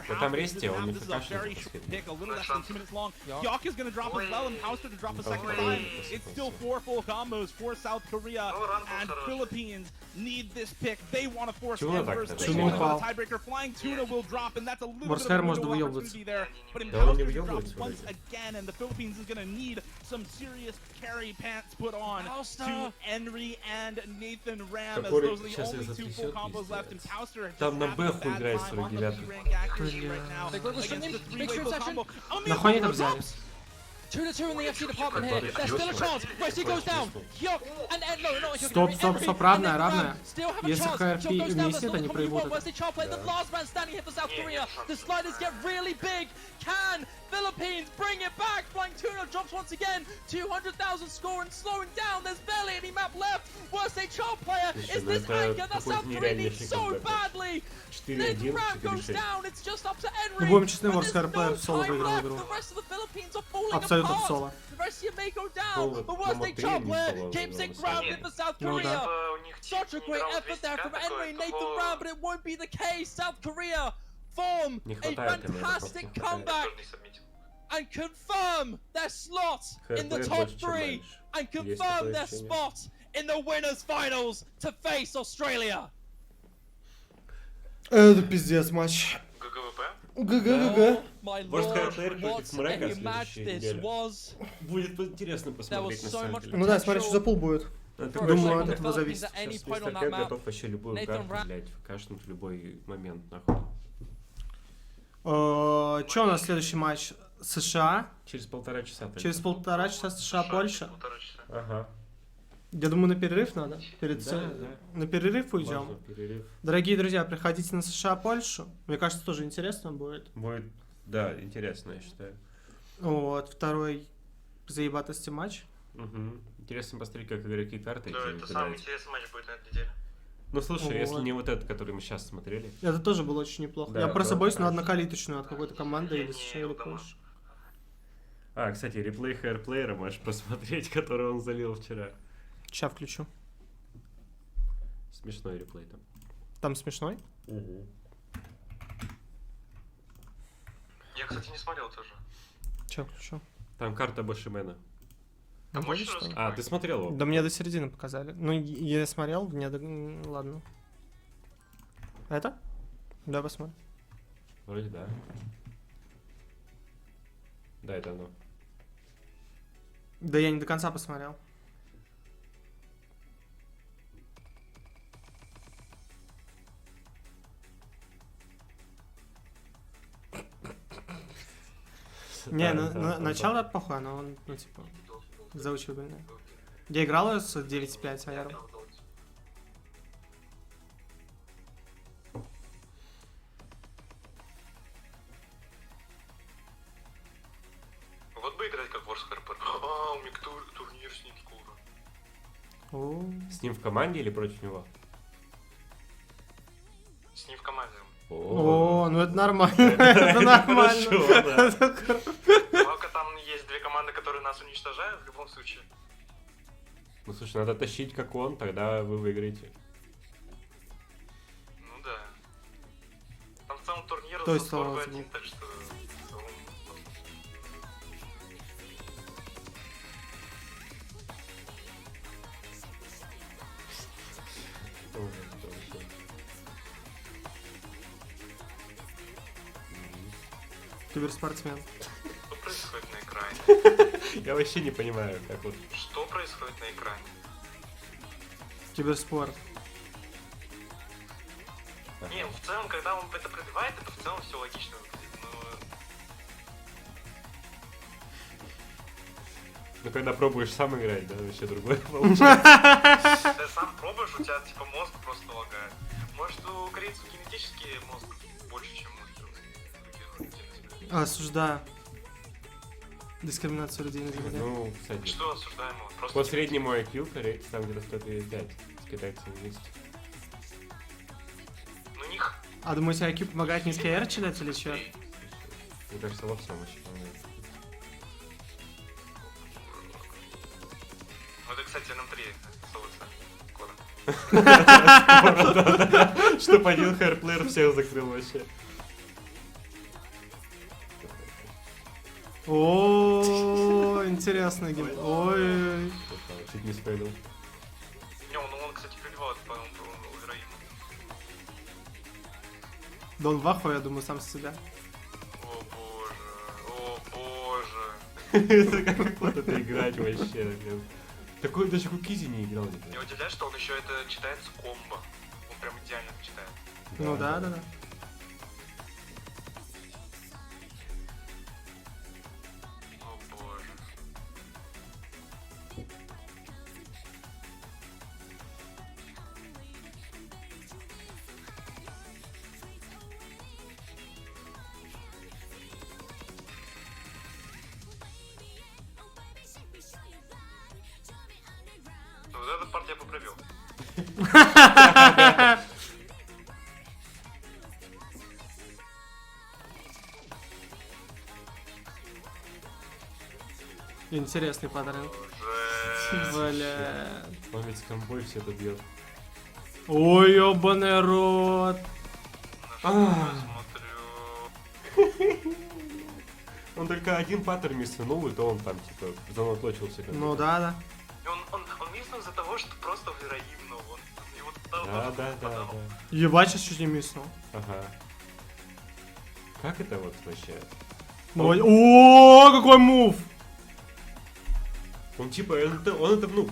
Но там ресте, он не покажет. Hyuk is going to drop as well, and Pauster to drop a second time. It's still 4 full combos for South Korea, and Philippines need this pick. They want to force them first. They want a tiebreaker. Flying Tuna will drop, and that's a little bit of a window opportunity there. But in Pauster to drop once again, and the Philippines is going to need some serious carry pants put on to Henry and Nathan Ram, as those are the only 2 full combos left. And Pauster has just had a bad time on the rank accuracy right now against the 3-way full combo. Нахуй они там взяли? 2-2 in the FC department here. There's still a chance. Westy goes down. Hyuk and no, not Hyuk. Стоп, равная, равная. Still have a Если chance. ХРП Hyuk goes down. вместе, они проебут это. Westy Char play the last man standing here for South Korea. The sliders get really big. Can Philippines bring it back? Flying Tuna drops once again. 200,000 score and slowing down. There's barely any map left. Worst HR player is this anchor that South Korea needs so badly. Nathan Ram goes down. It's just up to Henry. Будем честны, ВОРСТ ХРП соло выиграл игру. The rest of the Philippines are falling Абсолютно apart. соло. The rest of you may go down, but worst HR player keeps it grounded for South Ну Korea. да. Such a great effort there from Henry and Nathan Ram, but it won't be the case. South Korea form a fantastic comeback and confirm their slot in the top 3 and confirm their spot in the winners finals to face Australia. Это пиздец матч. ГГГ. My Worst lord, player what против Мрака a match следующей this неделе. was. Будет интересно посмотреть на самом деле. Ну да, смотри, что за пул будет. Думаю, от этого зависит. Сейчас мистер Кэт готов вообще любую карту, блять, вкашнуть в любой момент, нахуй. Че у нас следующий матч? США? Через 1,5 часа. Через 1,5 часа США-Польша? Ага. Я думаю, на перерыв надо. Да. На перерыв уйдем. Можно перерыв. Дорогие друзья, приходите на США-Польшу. Мне кажется, тоже интересно будет. Будет, да, интересно, я считаю. Вот, второй заебатости матч. Угу. Интересно посмотреть, как игроки карты. Да, это самый интересный матч будет на этой неделе. Ну слушай, Вот. если не вот этот, который мы сейчас смотрели. Это тоже было очень неплохо. Да, Я просто да, боюсь на хорошо. однокалиточную от какой-то команды или США, или дома. Польши. А, кстати, реплей хайрплеера можешь посмотреть, который он залил вчера. Сейчас включу. Смешной реплей там. Там смешной? Угу. Я, кстати, не смотрел тоже. Сейчас включу. Там карта Башимена. А Ну, можешь что ли? рассказать? А, ты смотрел его? Да мне до середины показали. Ну, я смотрел, мне... Ладно. Это? Да, посмотрим. Вроде да. Да, это оно. Да я не до конца посмотрел. Не, начало похуй, но он, ну, типа, заучивание. Я играл с 9.5 аэром. Вот бы играть как Ворс Харпер. А, у меня турнир с ним скоро. О, С ним в команде или против него? С ним в команде. О, ну это нормально. Это нормально. Только там есть 2 команды, которые нас уничтожают в любом случае. Ну слушай, надо тащить как он, тогда вы выиграете. Ну да. Там в целом турнир То за есть скоро оставался, один, ну. так что... Киберспортсмен. Что происходит на экране? Я вообще не понимаю, как вот. Что происходит на экране? Киберспорт. Не, в целом, когда он это пробивает, это в целом все логично выглядит, но... Ну когда пробуешь сам играть, да, вообще другое получается. Ты сам пробуешь, у тебя типа мозг просто лагает. Может, у корейцев генетически мозг больше, чем у других людей? Осуждаю. Дискриминацию людей на земле. Ну, кстати, Что осуждаемо? Просто по среднему IQ корейцы там где-то 105 с китайцами вместе. А думаете, IQ помогает низкий R читать или что? Мне кажется, во всем очень помогает. Ну это, кстати, нам 3 скоро. Чтоб один хайрплеер всех закрыл вообще. О, интересный гейм. Ой. Чуть не спойлил. Не, он, кстати, пробивал, по-моему, Ираима. Да он в ахуе, я думаю, сам с себя. О боже. Это как вот это играть вообще. Такой даже Кукизи не играл. Меня удивляет, что он еще это читает с комбо. Он прям идеально это читает. Ну да. О боже. Ну, вот эта партия я поправил. Интересный паттерн. Жесть. Бля. Он ведь с комбой все это бьет. Ой, ёбаный рот. На что я смотрю. Он только один паттерн миссанул, и то он там типа занотлочился. Ну да. И он миснул из-за того, что просто в Ираимну. Он его туда Да. Ебать, сейчас чуть не миснул. Ага. Как это вот вообще? Ой, о, какой мув! Он типа, он это, ну,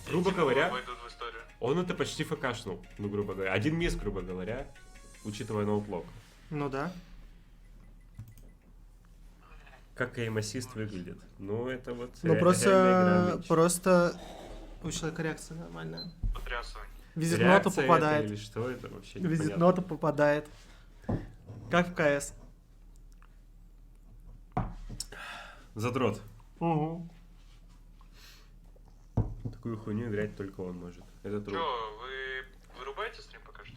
грубо говоря, Войдут в историю. он это почти фкшнул, ну, грубо говоря. Один мисс, грубо говоря, учитывая ноутлок. Ну да. Как эйм-ассист выглядит? Ну, это вот... Ну просто у человека реакция нормальная. Потрясывай. Визит-ноту попадает. Или что это вообще непонятно. Визит-нота попадает. Как в КС. Задрот. Угу. Такую хуйню играть только он может. Это трудно. Чё, вы вырубаете стрим пока что?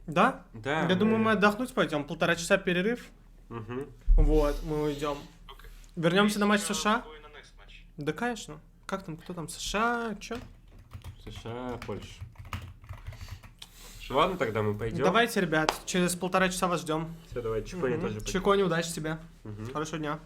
Да? Да. Я думаю, мы отдохнуть пойдем. 1,5 часа перерыв. Угу. Вот, мы уйдем. Окей. Вернемся на матч Если США? бой на next match. Да, конечно. Как там, кто там? США? Чё? США, Польша. Ладно, тогда мы пойдем. Давайте, ребят, через 1,5 часа вас ждем. Все, давай, Чикони тоже пойдем. Чикони, удачи тебе. Мгм. Хорошего дня.